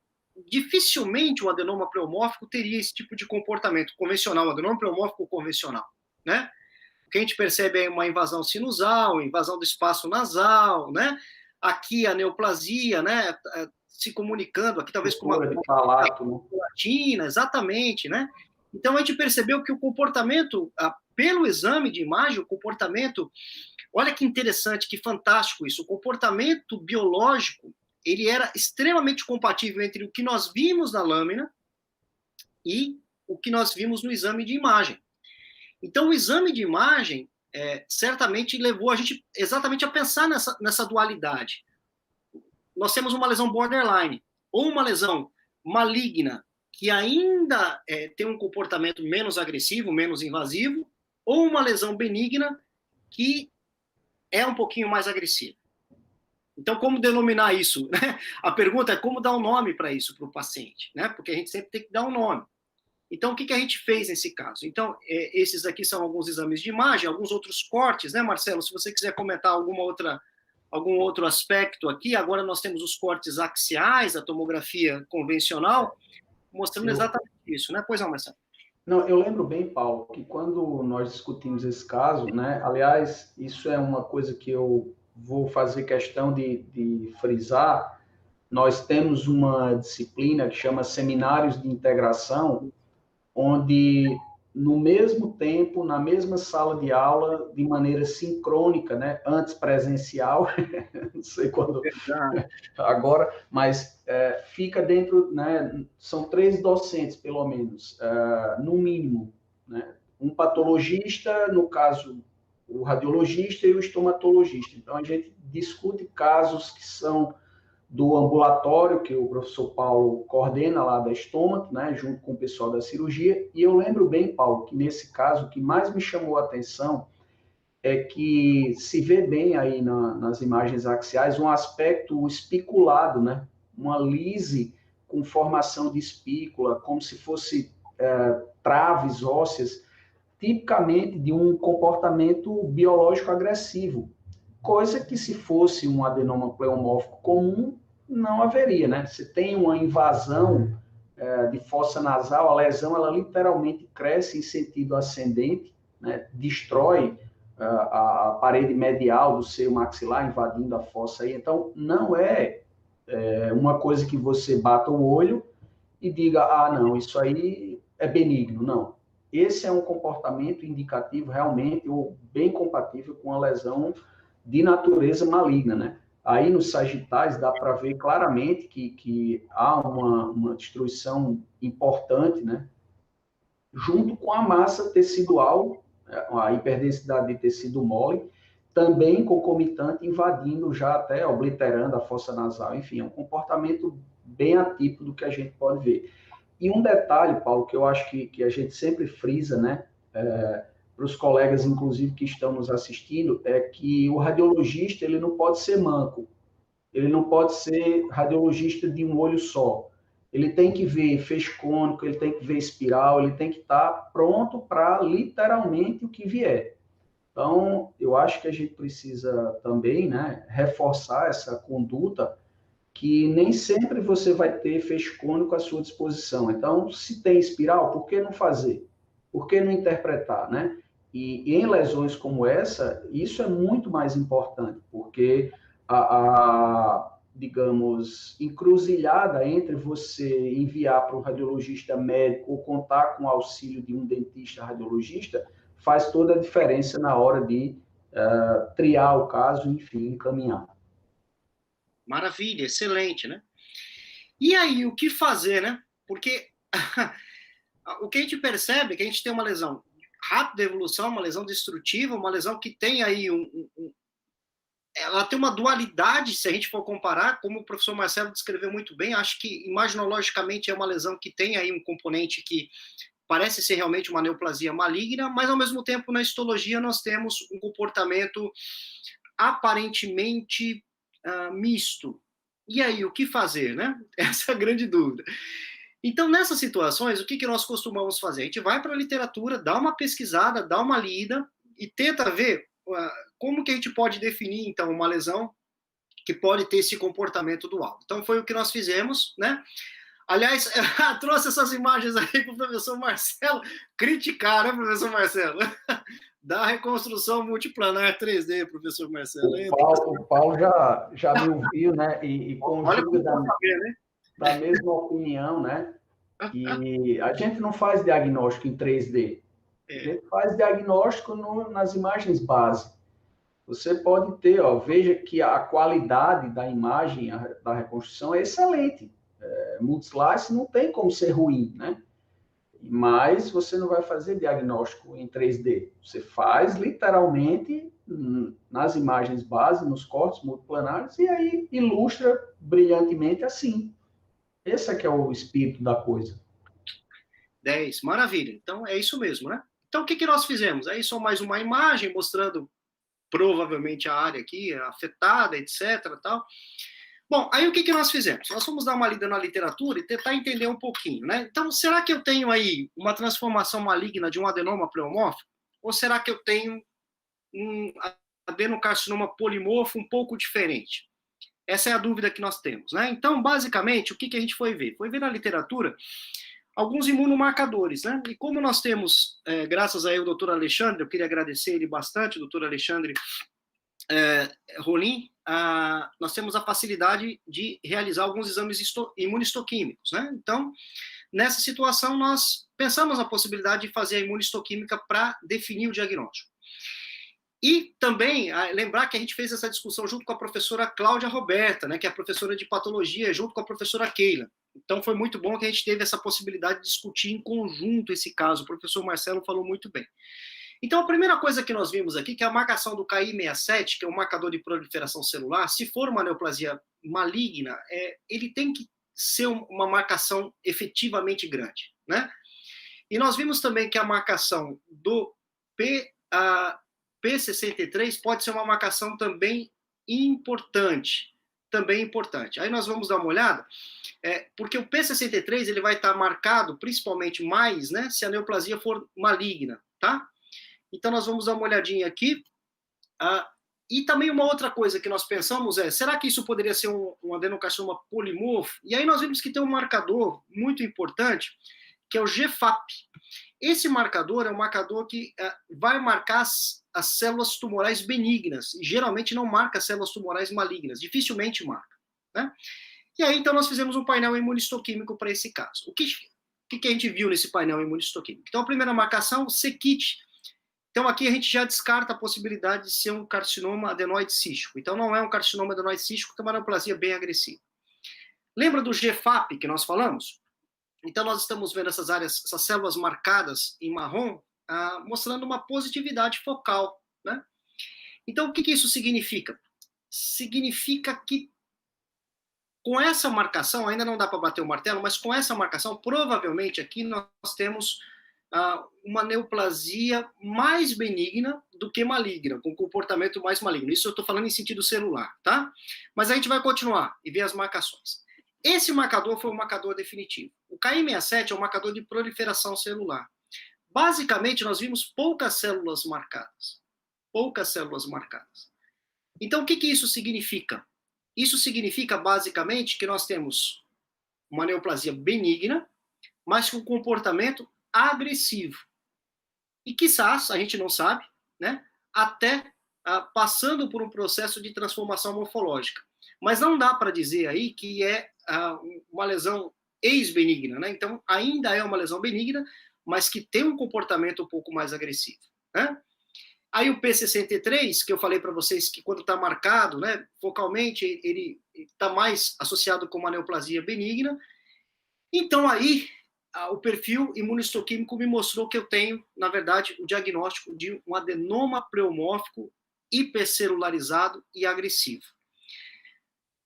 dificilmente o adenoma pleomórfico teria esse tipo de comportamento convencional, o adenoma pleomórfico convencional, né? O que a gente percebe é uma invasão sinusal, invasão do espaço nasal, né? Aqui a neoplasia, né? Se comunicando, aqui talvez com uma latina, exatamente, né? Então a gente percebeu que o comportamento, pelo exame de imagem, o comportamento, olha que interessante, que fantástico isso, o comportamento biológico, ele era extremamente compatível entre o que nós vimos na lâmina e o que nós vimos no exame de imagem. Então o exame de imagem certamente levou a gente exatamente a pensar nessa dualidade. Nós temos uma lesão borderline, ou uma lesão maligna, que ainda tem um comportamento menos agressivo, menos invasivo, ou uma lesão benigna que é um pouquinho mais agressiva. Então, como denominar isso? A pergunta é como dar um nome para isso para o paciente, né? Porque a gente sempre tem que dar um nome. Então, o que a gente fez nesse caso? Então, esses aqui são alguns exames de imagem, alguns outros cortes, né, Marcelo? Se você quiser comentar algum outro aspecto aqui, agora nós temos os cortes axiais, a tomografia convencional, mostrando exatamente isso, né? Pois não, Marcelo? Não, eu lembro bem, Paulo, que quando nós discutimos esse caso, né? Aliás, isso é uma coisa que eu vou fazer questão de frisar. Nós temos uma disciplina que chama Seminários de Integração, onde, no mesmo tempo, na mesma sala de aula, de maneira sincrônica, né? Antes presencial, não sei quando, agora, mas fica dentro, né? São 3 docentes, pelo menos, no mínimo, né? Um patologista, no caso, o radiologista e o estomatologista. Então, a gente discute casos que são do ambulatório, que o professor Paulo coordena lá da estômago, né, junto com o pessoal da cirurgia, e eu lembro bem, Paulo, que nesse caso, o que mais me chamou a atenção é que se vê bem aí nas imagens axiais um aspecto espiculado, né, uma lise com formação de espícula, como se fosse traves ósseas, tipicamente de um comportamento biológico agressivo, coisa que se fosse um adenoma pleomórfico comum, não haveria, né? Você tem uma invasão de fossa nasal, a lesão, ela literalmente cresce em sentido ascendente, né? Destrói a parede medial do seio maxilar, invadindo a fossa aí. Então, não é uma coisa que você bata o olho e diga, não, isso aí é benigno. Não. Esse é um comportamento indicativo realmente, ou bem compatível com a lesão de natureza maligna, né? Aí nos sagitais dá para ver claramente que há uma destruição importante, né? Junto com a massa tecidual, a hiperdensidade de tecido mole, também concomitante, invadindo já até, obliterando a fossa nasal. Enfim, é um comportamento bem atípico do que a gente pode ver. E um detalhe, Paulo, que eu acho que a gente sempre frisa, né, para os colegas, inclusive, que estão nos assistindo, é que o radiologista ele não pode ser manco, ele não pode ser radiologista de um olho só. Ele tem que ver feixe cônico, ele tem que ver espiral, ele tem que estar pronto para literalmente o que vier. Então, eu acho que a gente precisa também, né, reforçar essa conduta que nem sempre você vai ter feixe cônico à sua disposição. Então, se tem espiral, por que não fazer? Por que não interpretar, né? E em lesões como essa, isso é muito mais importante, porque digamos, encruzilhada entre você enviar para um radiologista médico ou contar com o auxílio de um dentista radiologista, faz toda a diferença na hora de triar o caso, enfim, encaminhar. Maravilha, excelente, né? E aí, o que fazer, né? Porque o que a gente percebe é que a gente tem uma lesão rápida de evolução, uma lesão destrutiva, uma lesão que tem aí ela tem uma dualidade, se a gente for comparar, como o professor Marcelo descreveu muito bem, acho que imaginologicamente é uma lesão que tem aí um componente que parece ser realmente uma neoplasia maligna, mas ao mesmo tempo na histologia nós temos um comportamento aparentemente misto. E aí, o que fazer, né? Essa é a grande dúvida. Então, nessas situações, o que nós costumamos fazer? A gente vai para a literatura, dá uma pesquisada, dá uma lida e tenta ver como que a gente pode definir, então, uma lesão que pode ter esse comportamento dual. Então, foi o que nós fizemos, né? Aliás, trouxe essas imagens aí para o professor Marcelo criticar, né, professor Marcelo? Da reconstrução multiplanar 3D, professor Marcelo. O Paulo já me ouviu, né? E conjuga da mesma opinião, né? E a gente não faz diagnóstico em 3D. A gente faz diagnóstico nas imagens base. Você pode ter, veja que a qualidade da imagem, da reconstrução é excelente. Multislice não tem como ser ruim, né? Mas você não vai fazer diagnóstico em 3D. Você faz literalmente nas imagens base, nos cortes multiplanares, e aí ilustra brilhantemente assim. Esse é que é o espírito da coisa. 10, maravilha. Então é isso mesmo, né? Então o que nós fizemos? Aí só mais uma imagem mostrando provavelmente a área aqui afetada, etc. Tal. Bom, aí o que nós fizemos? Nós fomos dar uma lida na literatura e tentar entender um pouquinho, né? Então, será que eu tenho aí uma transformação maligna de um adenoma pleomórfico? Ou será que eu tenho um adenocarcinoma polimorfo um pouco diferente? Essa é a dúvida que nós temos, né? Então, basicamente, o que a gente foi ver? Foi ver na literatura alguns imunomarcadores, né? E como nós temos, graças aí ao doutor Alexandre, eu queria agradecer ele bastante, doutor Alexandre Rolim, nós temos a facilidade de realizar alguns exames imunistoquímicos, né? Então, nessa situação, nós pensamos na possibilidade de fazer a imunistoquímica para definir o diagnóstico. E também lembrar que a gente fez essa discussão junto com a professora Cláudia Roberta, né, que é a professora de patologia, junto com a professora Keila. Então, foi muito bom que a gente teve essa possibilidade de discutir em conjunto esse caso. O professor Marcelo falou muito bem. Então, a primeira coisa que nós vimos aqui, que é a marcação do KI67, que é um marcador de proliferação celular, se for uma neoplasia maligna, ele tem que ser uma marcação efetivamente grande, né? E nós vimos também que a marcação do P63 pode ser uma marcação também importante, também importante. Aí nós vamos dar uma olhada, porque o P63 ele vai estar marcado principalmente mais, né, se a neoplasia for maligna, tá? Então nós vamos dar uma olhadinha aqui. E também uma outra coisa que nós pensamos será que isso poderia ser um adenocarcinoma polimorfo? E aí nós vimos que tem um marcador muito importante, que é o GFAP. Esse marcador é um marcador que vai marcar as células tumorais benignas, e geralmente não marca células tumorais malignas, dificilmente marca, né? E aí, então, nós fizemos um painel imunistoquímico para esse caso. O que a gente viu nesse painel imunistoquímico? Então, a primeira marcação, CKIT. Então, aqui a gente já descarta a possibilidade de ser um carcinoma adenoide cístico. Então, não é um carcinoma adenoide cístico, que é uma neoplasia bem agressiva. Lembra do GFAP que nós falamos? Então, nós estamos vendo essas áreas, essas células marcadas em marrom, mostrando uma positividade focal, né? Então, o que isso significa? Significa que com essa marcação, ainda não dá para bater o martelo, mas com essa marcação, provavelmente aqui nós temos uma neoplasia mais benigna do que maligna, com comportamento mais maligno. Isso eu estou falando em sentido celular, tá? Mas a gente vai continuar e ver as marcações. Esse marcador foi o marcador definitivo. O KI67 é um marcador de proliferação celular. Basicamente, nós vimos poucas células marcadas. Poucas células marcadas. Então, o que isso significa? Isso significa, basicamente, que nós temos uma neoplasia benigna, mas com comportamento agressivo. E, quizás, a gente não sabe, né, até passando por um processo de transformação morfológica. Mas não dá para dizer aí que é uma lesão ex-benigna, né? Então, ainda é uma lesão benigna, mas que tem um comportamento um pouco mais agressivo, né? Aí o P63, que eu falei para vocês que quando está marcado, né, focalmente, ele está mais associado com uma neoplasia benigna. Então aí o perfil imunistoquímico me mostrou que eu tenho, na verdade, o diagnóstico de um adenoma pleomórfico hipercelularizado e agressivo.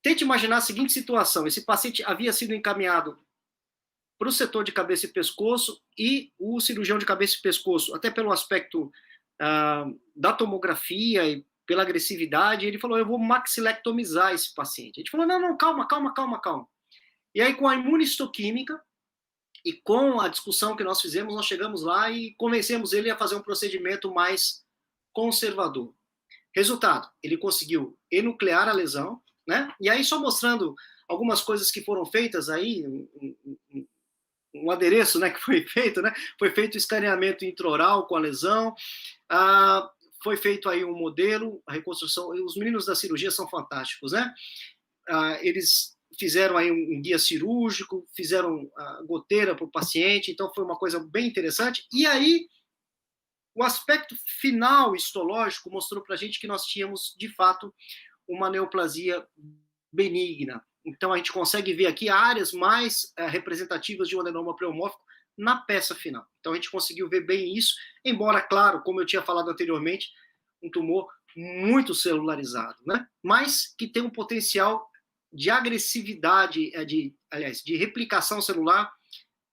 Tente imaginar a seguinte situação: esse paciente havia sido encaminhado para o setor de cabeça e pescoço, e o cirurgião de cabeça e pescoço, até pelo aspecto da tomografia e pela agressividade, ele falou, eu vou maxilectomizar esse paciente. A gente falou, não, calma. E aí, com a imunistoquímica e com a discussão que nós fizemos, nós chegamos lá e convencemos ele a fazer um procedimento mais conservador. Resultado, ele conseguiu enuclear a lesão, né? E aí, só mostrando algumas coisas que foram feitas aí, um adereço, né, que foi feito, né? Foi feito o escaneamento intraoral com a lesão, foi feito aí um modelo, a reconstrução, os meninos da cirurgia são fantásticos, né? Eles fizeram aí um guia cirúrgico, fizeram goteira para o paciente, então foi uma coisa bem interessante. E aí, o aspecto final histológico mostrou para a gente que nós tínhamos, de fato, uma neoplasia benigna. Então, a gente consegue ver aqui áreas mais representativas de um adenoma pleomórfico na peça final. Então, a gente conseguiu ver bem isso, embora, claro, como eu tinha falado anteriormente, um tumor muito celularizado, né? Mas que tem um potencial de agressividade, de replicação celular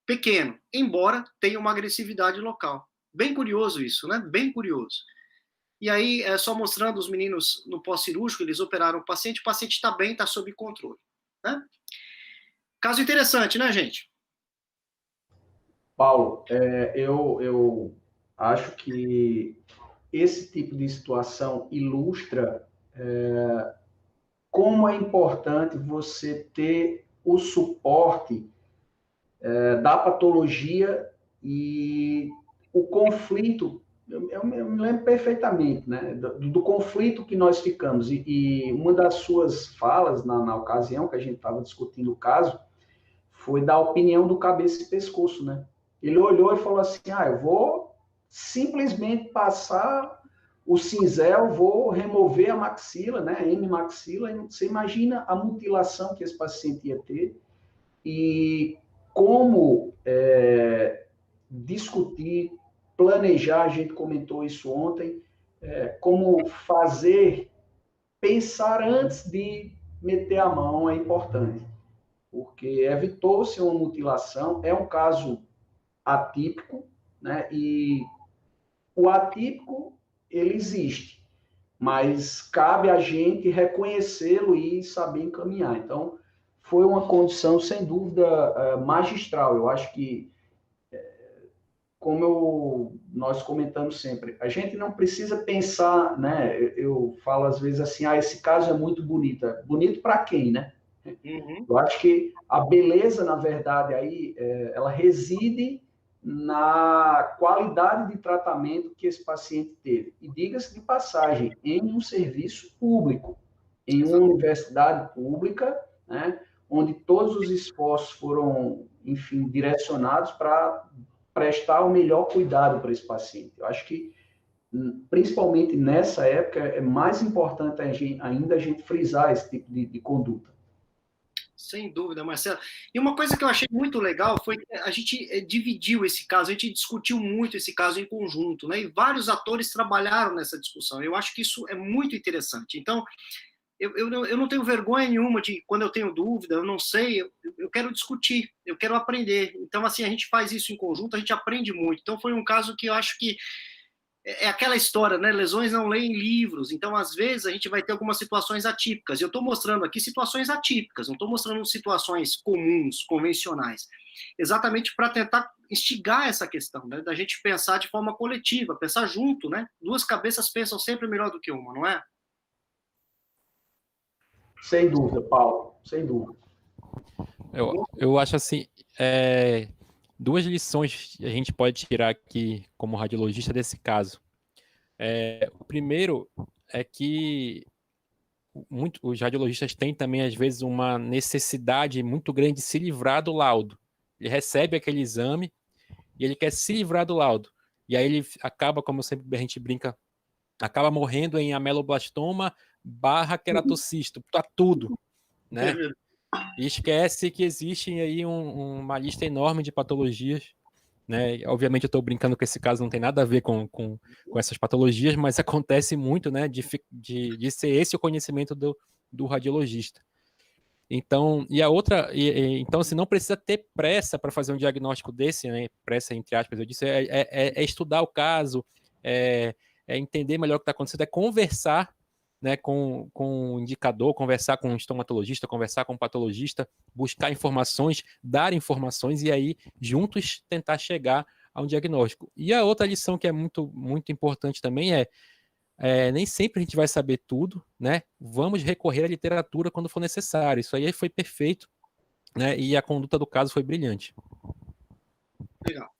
pequeno, embora tenha uma agressividade local. Bem curioso isso, né? Bem curioso. E aí, só mostrando os meninos no pós-cirúrgico, eles operaram o paciente está bem, está sob controle, né? Caso interessante, né, gente? Paulo, eu acho que esse tipo de situação ilustra como é importante você ter o suporte da patologia e o conflito. Eu me lembro perfeitamente, né, do conflito que nós ficamos. E uma das suas falas, na ocasião que a gente estava discutindo o caso, foi da opinião do cabeça e pescoço, né? Ele olhou e falou assim, eu vou simplesmente passar o cinzel, vou remover a maxila, né, hemimaxila, e você imagina a mutilação que esse paciente ia ter, e como discutir, planejar, a gente comentou isso ontem, como fazer, pensar antes de meter a mão é importante, porque evitou-se uma mutilação, é um caso atípico, né? E o atípico, ele existe, mas cabe a gente reconhecê-lo e saber encaminhar. Então, foi uma condição, sem dúvida, magistral. Eu acho que, nós comentamos sempre, a gente não precisa pensar, né? Eu falo às vezes assim, esse caso é muito bonito. Bonito para quem, né? Uhum. Eu acho que a beleza, na verdade, aí, ela reside na qualidade de tratamento que esse paciente teve. E diga-se de passagem, em um serviço público, em uma universidade pública, né, onde todos os esforços foram, enfim, direcionados para prestar o melhor cuidado para esse paciente. Eu acho que, principalmente nessa época, é mais importante ainda a gente frisar esse tipo de conduta. Sem dúvida, Marcelo. E uma coisa que eu achei muito legal foi que a gente dividiu esse caso, a gente discutiu muito esse caso em conjunto, né? E vários atores trabalharam nessa discussão. Eu acho que isso é muito interessante. Então, eu não tenho vergonha nenhuma de, quando eu tenho dúvida, eu não sei, eu quero discutir, eu quero aprender. Então, assim, a gente faz isso em conjunto, a gente aprende muito. Então, foi um caso que eu acho que é aquela história, né? Lesões não leem livros. Então, às vezes, a gente vai ter algumas situações atípicas. Eu estou mostrando aqui situações atípicas, não estou mostrando situações comuns, convencionais. Exatamente para tentar instigar essa questão, né? Da gente pensar de forma coletiva, pensar junto, né? Duas cabeças pensam sempre melhor do que uma, não é? Sem dúvida, Paulo, sem dúvida. Eu acho assim, duas lições a gente pode tirar aqui como radiologista desse caso. O primeiro é que os radiologistas têm também, às vezes, uma necessidade muito grande de se livrar do laudo. Ele recebe aquele exame e ele quer se livrar do laudo. E aí ele acaba, como sempre a gente brinca, acaba morrendo em ameloblastoma / queratocisto, tá tudo, né? E esquece que existe aí uma lista enorme de patologias, né? Obviamente eu estou brincando que esse caso não tem nada a ver com essas patologias, mas acontece muito, né? De ser esse o conhecimento do radiologista. Então, e a outra, então, assim, não precisa ter pressa para fazer um diagnóstico desse, né? Pressa, entre aspas, eu disse, é estudar o caso, é entender melhor o que está acontecendo, é conversar, né, com o indicador, conversar com o estomatologista, conversar com o patologista, buscar informações, dar informações e aí juntos tentar chegar a um diagnóstico. E a outra lição que é muito, muito importante também nem sempre a gente vai saber tudo, né? Vamos recorrer à literatura quando for necessário. Isso aí foi perfeito, né? E a conduta do caso foi brilhante. Legal.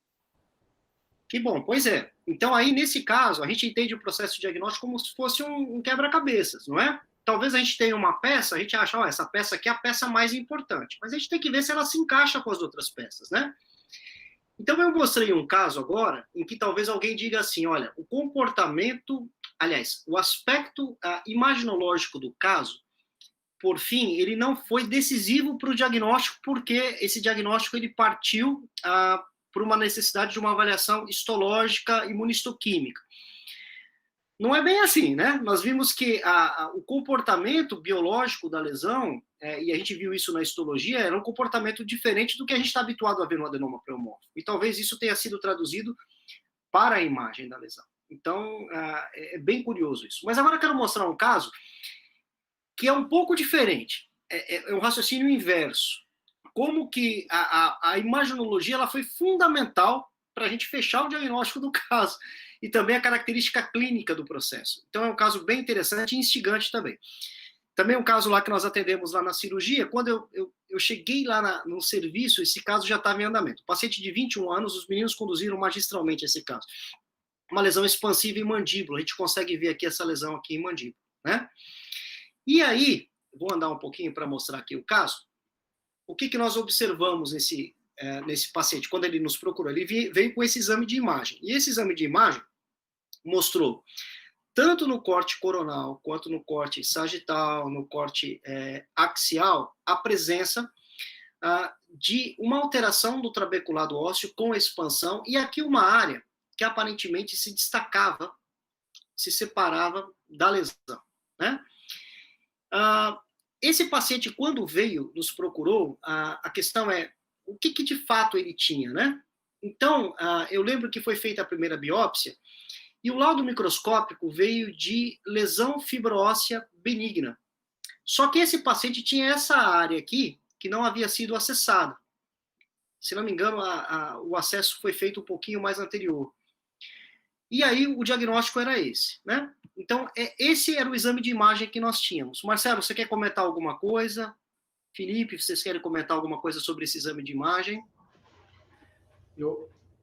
Que bom, pois é. Então, aí, nesse caso, a gente entende o processo de diagnóstico como se fosse um quebra-cabeças, não é? Talvez a gente tenha uma peça, a gente acha, essa peça aqui é a peça mais importante, mas a gente tem que ver se ela se encaixa com as outras peças, né? Então, eu mostrei um caso agora em que talvez alguém diga assim, olha, o comportamento, aliás, o aspecto imaginológico do caso, por fim, ele não foi decisivo para o diagnóstico, porque esse diagnóstico ele partiu por uma necessidade de uma avaliação histológica e imunistoquímica. Não é bem assim, né? Nós vimos que o comportamento biológico da lesão, e a gente viu isso na histologia, era um comportamento diferente do que a gente está habituado a ver no adenoma pleomórfico. E talvez isso tenha sido traduzido para a imagem da lesão. Então, é bem curioso isso. Mas agora eu quero mostrar um caso que é um pouco diferente. É um raciocínio inverso. Como que a imaginologia ela foi fundamental para a gente fechar o diagnóstico do caso e também a característica clínica do processo. Então, é um caso bem interessante e instigante também. Também um caso lá que nós atendemos lá na cirurgia, quando eu cheguei lá no serviço, esse caso já estava em andamento. Paciente de 21 anos, os meninos conduziram magistralmente esse caso. Uma lesão expansiva em mandíbula, a gente consegue ver aqui essa lesão aqui em mandíbula, né? E aí, vou andar um pouquinho para mostrar aqui o caso. O que nós observamos nesse paciente? Quando ele nos procurou, ele veio com esse exame de imagem. E esse exame de imagem mostrou, tanto no corte coronal, quanto no corte sagital, no corte axial, a presença de uma alteração do trabeculado ósseo com expansão, e aqui uma área que aparentemente se destacava, se separava da lesão, né? Esse paciente, quando veio, nos procurou, a questão é o que de fato ele tinha, né? Então, eu lembro que foi feita a primeira biópsia E o laudo microscópico veio de lesão fibróssea benigna. Só que esse paciente tinha essa área aqui que não havia sido acessada. Se não me engano, o acesso foi feito um pouquinho mais anterior. E aí o diagnóstico era esse, né? Então, esse era o exame de imagem que nós tínhamos. Marcelo, você quer comentar alguma coisa? Felipe, vocês querem comentar alguma coisa sobre esse exame de imagem?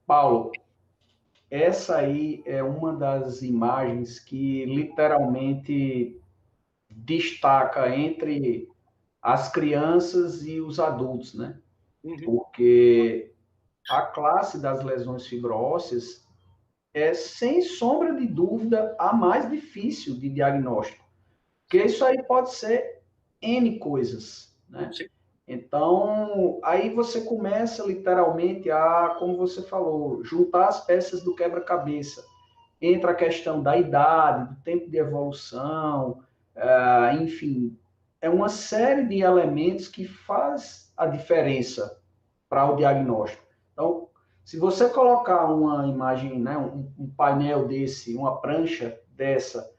Paulo, essa aí é uma das imagens que literalmente destaca entre as crianças e os adultos, né? Porque a classe das lesões fibrósseas é, sem sombra de dúvida, a mais difícil de diagnóstico. Porque isso aí pode ser N coisas, né? Sim. Então, aí você começa literalmente a, como você falou, juntar as peças do quebra-cabeça. Entra a questão da idade, do tempo de evolução, enfim, é uma série de elementos que faz a diferença para o diagnóstico. Então, se você colocar uma imagem, né, um painel desse, uma prancha dessa,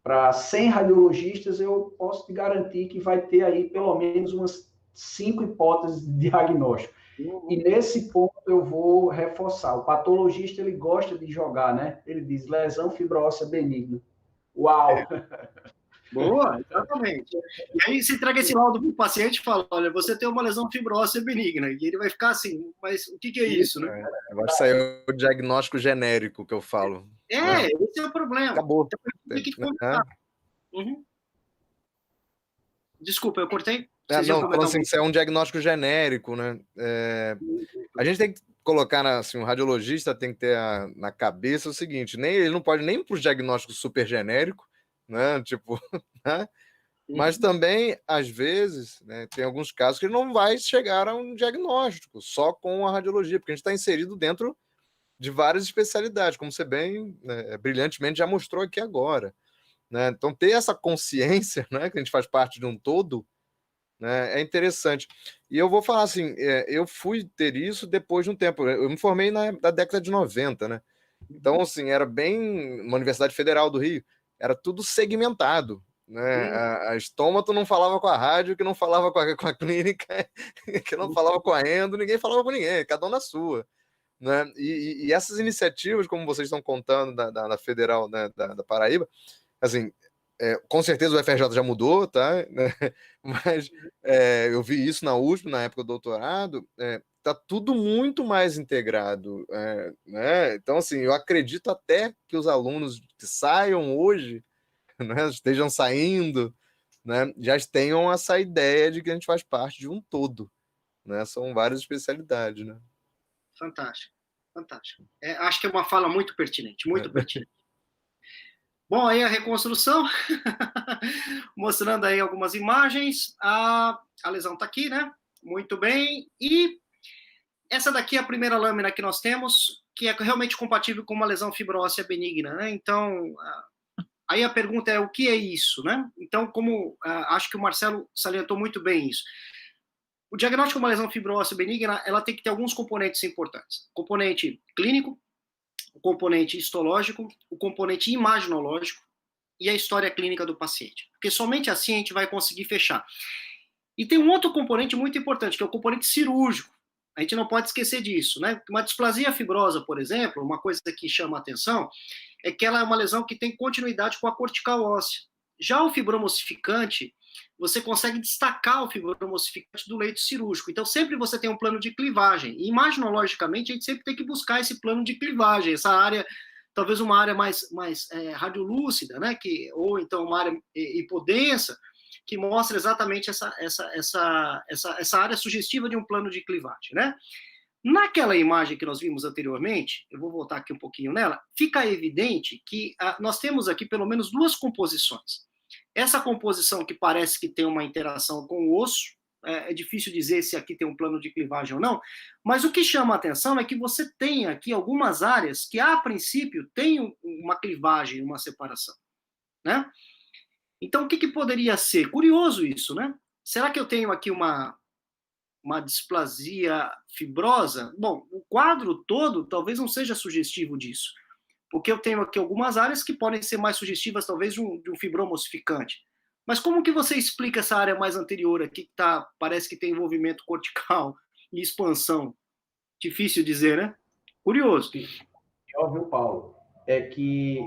para 100 radiologistas, eu posso te garantir que vai ter aí pelo menos umas 5 hipóteses de diagnóstico. E nesse ponto eu vou reforçar. O patologista, ele gosta de jogar, né? Ele diz lesão fibróssea benigna. Uau! Boa, exatamente. E aí você entrega esse laudo para o paciente e fala, olha, você tem uma lesão fibróssea benigna. E ele vai ficar assim, mas o que é isso, né? Agora saiu o diagnóstico genérico que eu falo. Né? Esse é o problema. Acabou. Então, tem que comentar. Desculpa, eu cortei? Não, falando assim, isso é um diagnóstico genérico, né? A gente tem que colocar, assim, um radiologista tem que ter na cabeça o seguinte, ele não pode nem para o diagnóstico super genérico, né? Tipo, né? Mas também, às vezes, né, tem alguns casos que ele não vai chegar a um diagnóstico só com a radiologia, porque a gente está inserido dentro de várias especialidades, como você bem, né, brilhantemente já mostrou aqui agora. Né? Então, ter essa consciência, né, que a gente faz parte de um todo, né, é interessante. E eu vou falar assim, eu fui ter isso depois de um tempo. Eu me formei na década de 90, né? Então, assim, era bem... Uma Universidade Federal do Rio, era tudo segmentado. Né? A estômato não falava com a rádio, que não falava com a clínica, que não falava com a endo, ninguém falava com ninguém, cada um na sua. Né? E essas iniciativas, como vocês estão contando da Federal, né, da Paraíba, assim, com certeza o FRJ já mudou, tá? Mas eu vi isso na USP, na época do doutorado, tá tudo muito mais integrado, né? Então, assim, eu acredito até que os alunos que saiam hoje, né, estejam saindo, né, já tenham essa ideia de que a gente faz parte de um todo, né? São várias especialidades, né? Fantástico, fantástico. Acho que é uma fala muito pertinente, muito pertinente. Bom, aí a reconstrução, mostrando aí algumas imagens, a lesão está aqui, né? Muito bem, e essa daqui é a primeira lâmina que nós temos, que é realmente compatível com uma lesão fibróssea benigna, né? Então, aí a pergunta é, o que é isso, né? Então, como acho que o Marcelo salientou muito bem isso, o diagnóstico de uma lesão fibróssea benigna, ela tem que ter alguns componentes importantes. O componente clínico, o componente histológico, o componente imaginológico e a história clínica do paciente. Porque somente assim a gente vai conseguir fechar. E tem um outro componente muito importante, que é o componente cirúrgico. A gente não pode esquecer disso, né? Uma displasia fibrosa, por exemplo, uma coisa que chama a atenção, é que ela é uma lesão que tem continuidade com a cortical óssea. Já o fibromossificante, você consegue destacar o fibromossificante do leito cirúrgico. Então, sempre você tem um plano de clivagem. E, imaginologicamente, a gente sempre tem que buscar esse plano de clivagem, essa área, talvez uma área mais radiolúcida, né? Ou então uma área hipodensa, que mostra exatamente essa área sugestiva de um plano de clivagem, né? Naquela imagem que nós vimos anteriormente, eu vou voltar aqui um pouquinho nela, fica evidente que nós temos aqui pelo menos duas composições. Essa composição que parece que tem uma interação com o osso, é difícil dizer se aqui tem um plano de clivagem ou não, mas o que chama a atenção é que você tem aqui algumas áreas que, a princípio, tem uma clivagem, uma separação, né? Então, o que poderia ser? Curioso isso, né? Será que eu tenho aqui uma displasia fibrosa? Bom, o quadro todo talvez não seja sugestivo disso, porque eu tenho aqui algumas áreas que podem ser mais sugestivas, talvez, de um fibromossificante. Mas como que você explica essa área mais anterior aqui, que parece que tem envolvimento cortical e expansão? Difícil dizer, né? Curioso. Óbvio, Paulo, é que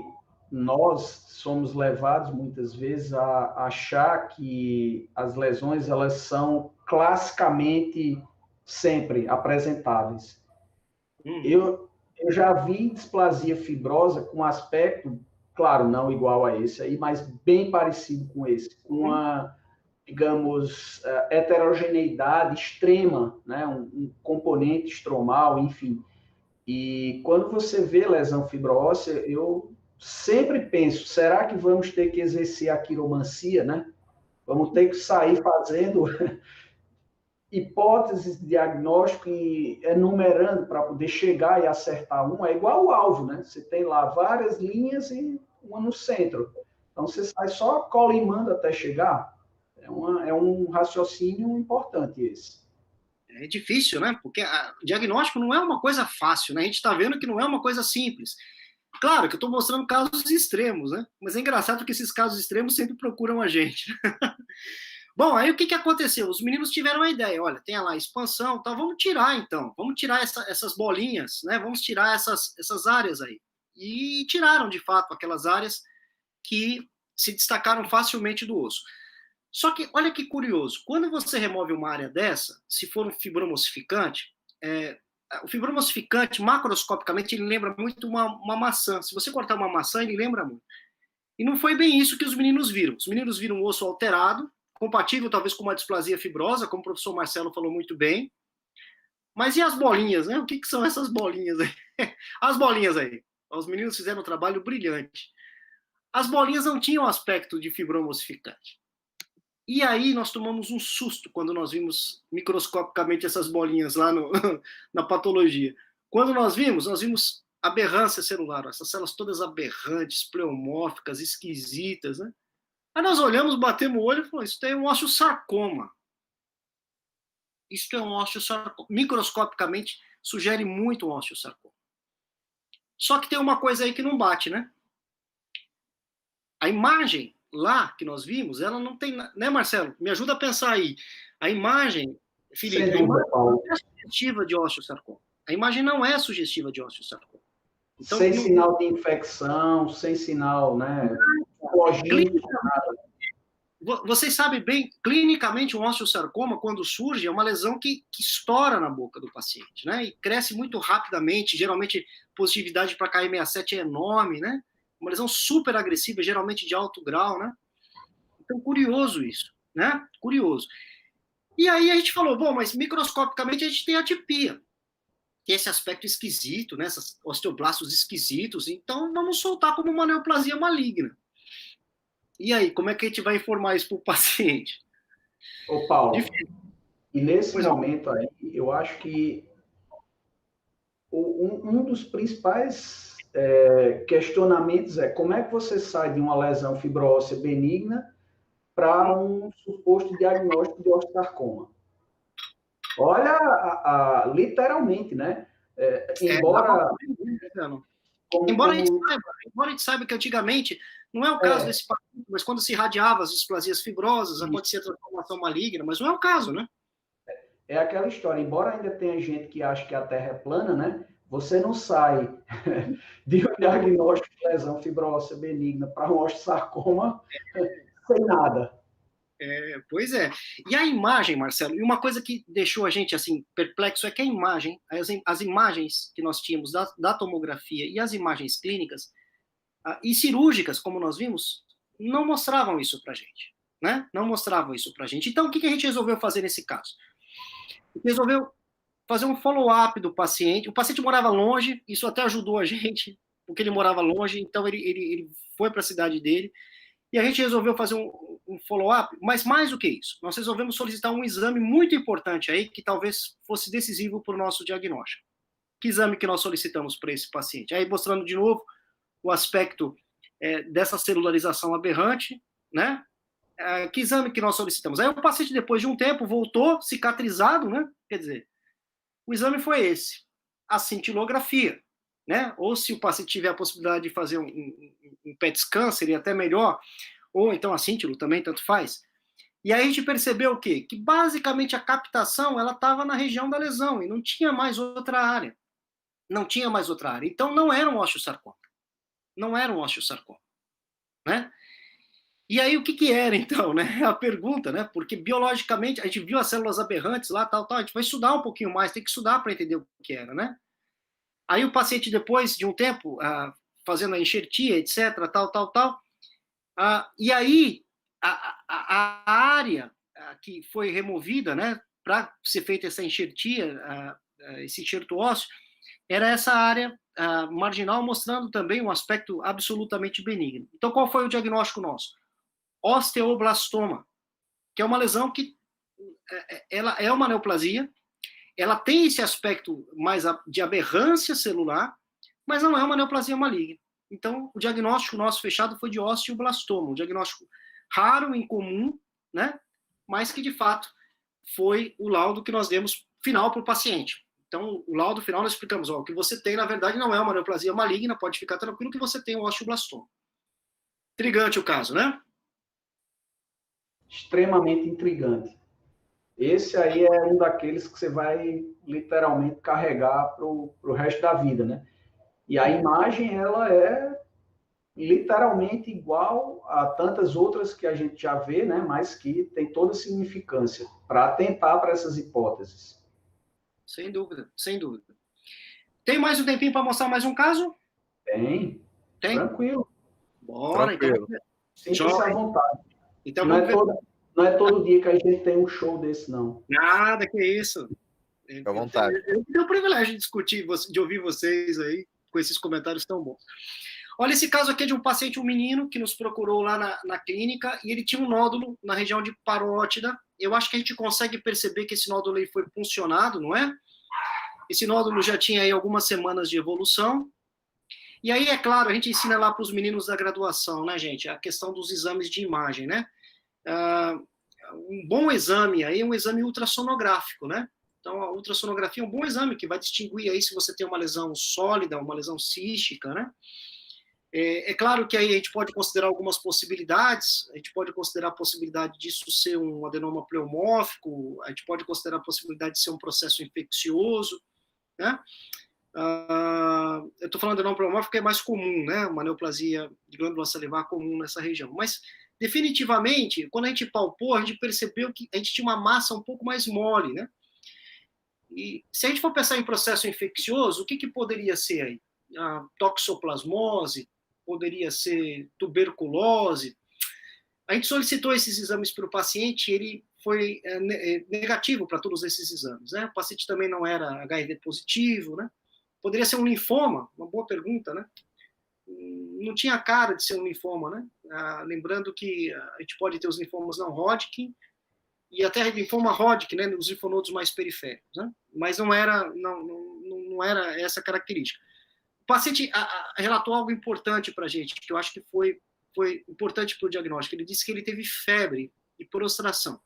nós somos levados muitas vezes a achar que as lesões elas são classicamente sempre apresentáveis. Eu já vi displasia fibrosa com aspecto, claro, não igual a esse aí, mas bem parecido com esse, com uma, digamos, heterogeneidade extrema, né? Um componente estromal, enfim. E quando você vê lesão fibroóssea, eu sempre penso, será que vamos ter que exercer a quiromancia, né? Vamos ter que sair fazendo hipóteses de diagnóstico e enumerando para poder chegar e acertar uma. É igual o alvo, né? Você tem lá várias linhas e uma no centro. Então, você sai só colimando até chegar. É um raciocínio importante esse. É difícil, né? Porque o diagnóstico não é uma coisa fácil, né? A gente está vendo que não é uma coisa simples. Claro que eu estou mostrando casos extremos, né? Mas é engraçado que esses casos extremos sempre procuram a gente. Bom, aí o que aconteceu? Os meninos tiveram a ideia, olha, tem lá a expansão, tá, vamos tirar então, vamos tirar essas bolinhas, né? Vamos tirar essas áreas aí. E tiraram, de fato, aquelas áreas que se destacaram facilmente do osso. Só que, olha que curioso, quando você remove uma área dessa, se for um fibromossificante, o fibromossificante, macroscopicamente, ele lembra muito uma maçã. Se você cortar uma maçã, ele lembra muito. E não foi bem isso que os meninos viram. Os meninos viram um osso alterado, compatível talvez com uma displasia fibrosa, como o professor Marcelo falou muito bem. Mas e as bolinhas, né? O que são essas bolinhas aí? As bolinhas aí. Os meninos fizeram um trabalho brilhante. As bolinhas não tinham aspecto de fibromossificante. E aí nós tomamos um susto quando nós vimos microscopicamente essas bolinhas lá na patologia. Quando nós vimos aberrância celular, essas células todas aberrantes, pleomórficas, esquisitas, né? Aí nós olhamos, batemos o olho e falamos, isso é um osteosarcoma. Isso é um osteosarcoma. Microscopicamente, sugere muito um osteosarcoma. Só que tem uma coisa aí que não bate, né? A imagem lá que nós vimos, ela não tem... Né, Marcelo? Me ajuda a pensar aí. A imagem, Felipe, a imagem não é sugestiva de osteosarcoma. A imagem não é sugestiva de osteosarcoma. Então, sem sinal de infecção, sem sinal, né? Vocês sabem bem, clinicamente, um osteosarcoma, quando surge, é uma lesão que estoura na boca do paciente, né? E cresce muito rapidamente, geralmente positividade para KM67 é enorme, né? Uma lesão super agressiva, geralmente de alto grau, né? Então, curioso isso, né? Curioso. E aí a gente falou, bom, mas microscopicamente a gente tem atipia. Tem esse aspecto esquisito, né? Esses osteoblastos esquisitos, então vamos soltar como uma neoplasia maligna. E aí, como é que a gente vai informar isso para o paciente? Ô, Paulo, e nesse momento aí, eu acho que um dos principais questionamentos é como é que você sai de uma lesão fibróssea benigna para um suposto diagnóstico de osteosarcoma. Olha, literalmente, né? Embora a gente saiba que antigamente, não é o caso desse paciente, mas quando se irradiava as displasias fibrosas, acontecia a transformação maligna, mas não é o caso, né? É aquela história, embora ainda tenha gente que acha que a Terra é plana, né? Você não sai de um diagnóstico de lesão fibróssea benigna para um osteosarcoma sem nada. Pois é. E a imagem, Marcelo, e uma coisa que deixou a gente assim perplexo é que a imagem, as imagens que nós tínhamos da tomografia e as imagens clínicas e cirúrgicas, como nós vimos, não mostravam isso para a gente, né? Não mostravam isso para a gente. Então, o que a gente resolveu fazer nesse caso? Resolveu fazer um follow-up do paciente. O paciente morava longe, isso até ajudou a gente, porque ele morava longe, então ele foi para a cidade dele. E a gente resolveu fazer um follow-up, mas mais do que isso, nós resolvemos solicitar um exame muito importante aí, que talvez fosse decisivo para o nosso diagnóstico. Que exame que nós solicitamos para esse paciente? Aí mostrando de novo o aspecto dessa celularização aberrante, né? Que exame que nós solicitamos? Aí o paciente, depois de um tempo, voltou cicatrizado, né? Quer dizer, o exame foi esse, a cintilografia. né? Ou se o paciente tiver a possibilidade de fazer um PET scan, seria até melhor, ou então a síntilo também, tanto faz. E aí a gente percebeu o quê? Que basicamente a captação ela estava na região da lesão e não tinha mais outra área. Não tinha mais outra área. Então não era um osteosarcoma. Não era um osteosarcoma, né? E aí o que era então, né? A pergunta, né? Porque biologicamente a gente viu as células aberrantes lá, tal, a gente vai estudar um pouquinho mais, tem que estudar para entender o que era, né? Aí o paciente depois de um tempo fazendo a enxertia, etc, tal, e aí a área que foi removida, né, para ser feita essa enxertia, esse enxerto ósseo, era essa área marginal, mostrando também um aspecto absolutamente benigno. Então, qual foi o diagnóstico nosso? Osteoblastoma, que é uma lesão que ela é uma neoplasia, ela tem esse aspecto mais de aberrância celular, mas não é uma neoplasia maligna. Então, o diagnóstico nosso fechado foi de osteoblastoma, um diagnóstico raro, incomum, né? Mas que, de fato, foi o laudo que nós demos final para o paciente. Então, o laudo final nós explicamos, o que você tem, na verdade, não é uma neoplasia maligna, pode ficar tranquilo que você tem um osteoblastoma. Intrigante o caso, né? Extremamente intrigante. Esse aí é um daqueles que você vai literalmente carregar para o resto da vida, né? E a imagem, ela é literalmente igual a tantas outras que a gente já vê, né? Mas que tem toda significância para atentar para essas hipóteses. Sem dúvida, sem dúvida. Tem mais um tempinho para mostrar mais um caso? Tem. Tranquilo. Bora, Tranquilo. então. Sinta-se à vontade. Então, não é todo dia que a gente tem um show desse, não. Nada, que isso. Fica à vontade. Eu tenho o privilégio de discutir, de ouvir vocês aí com esses comentários tão bons. Olha, esse caso aqui é de um paciente, um menino, que nos procurou lá na clínica, e ele tinha um nódulo na região de parótida. Eu acho que a gente consegue perceber que esse nódulo aí foi puncionado, não é? Esse nódulo já tinha aí algumas semanas de evolução. E aí, é claro, a gente ensina lá para os meninos da graduação, né, gente? A questão dos exames de imagem, né? Um bom exame aí é um exame ultrassonográfico, né? Então, a ultrassonografia é um bom exame que vai distinguir aí se você tem uma lesão sólida, uma lesão cística, né? É claro que aí a gente pode considerar algumas possibilidades, a gente pode considerar a possibilidade disso ser um adenoma pleomórfico, a gente pode considerar a possibilidade de ser um processo infeccioso, né? Eu estou falando de adenoma pleomórfico que é mais comum, né? Uma neoplasia de glândula salivar comum nessa região, mas definitivamente, quando a gente palpou, a gente percebeu que a gente tinha uma massa um pouco mais mole, né? E se a gente for pensar em processo infeccioso, o que poderia ser aí? A toxoplasmose, poderia ser tuberculose. A gente solicitou esses exames para o paciente e ele foi negativo para todos esses exames, né? O paciente também não era HIV positivo, né? Poderia ser um linfoma, uma boa pergunta, né? Não tinha cara de ser um linfoma, né? Lembrando que a gente pode ter os linfomas não Hodgkin e até linfoma Hodgkin, né? Os linfonodos mais periféricos, né? Mas não era essa característica. O paciente relatou algo importante para a gente, que eu acho que foi importante para o diagnóstico. Ele disse que ele teve febre e prostração.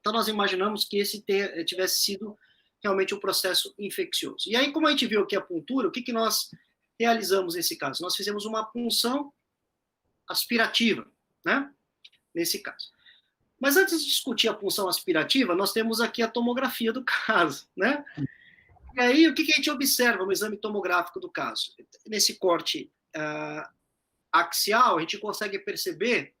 Então, nós imaginamos que esse tivesse sido realmente um processo infeccioso. E aí, como a gente viu aqui a puntura, o que nós realizamos nesse caso? Nós fizemos uma punção aspirativa, né? Nesse caso. Mas antes de discutir a punção aspirativa, nós temos aqui a tomografia do caso, né? E aí, o que a gente observa no exame tomográfico do caso? Nesse corte axial, a gente consegue perceber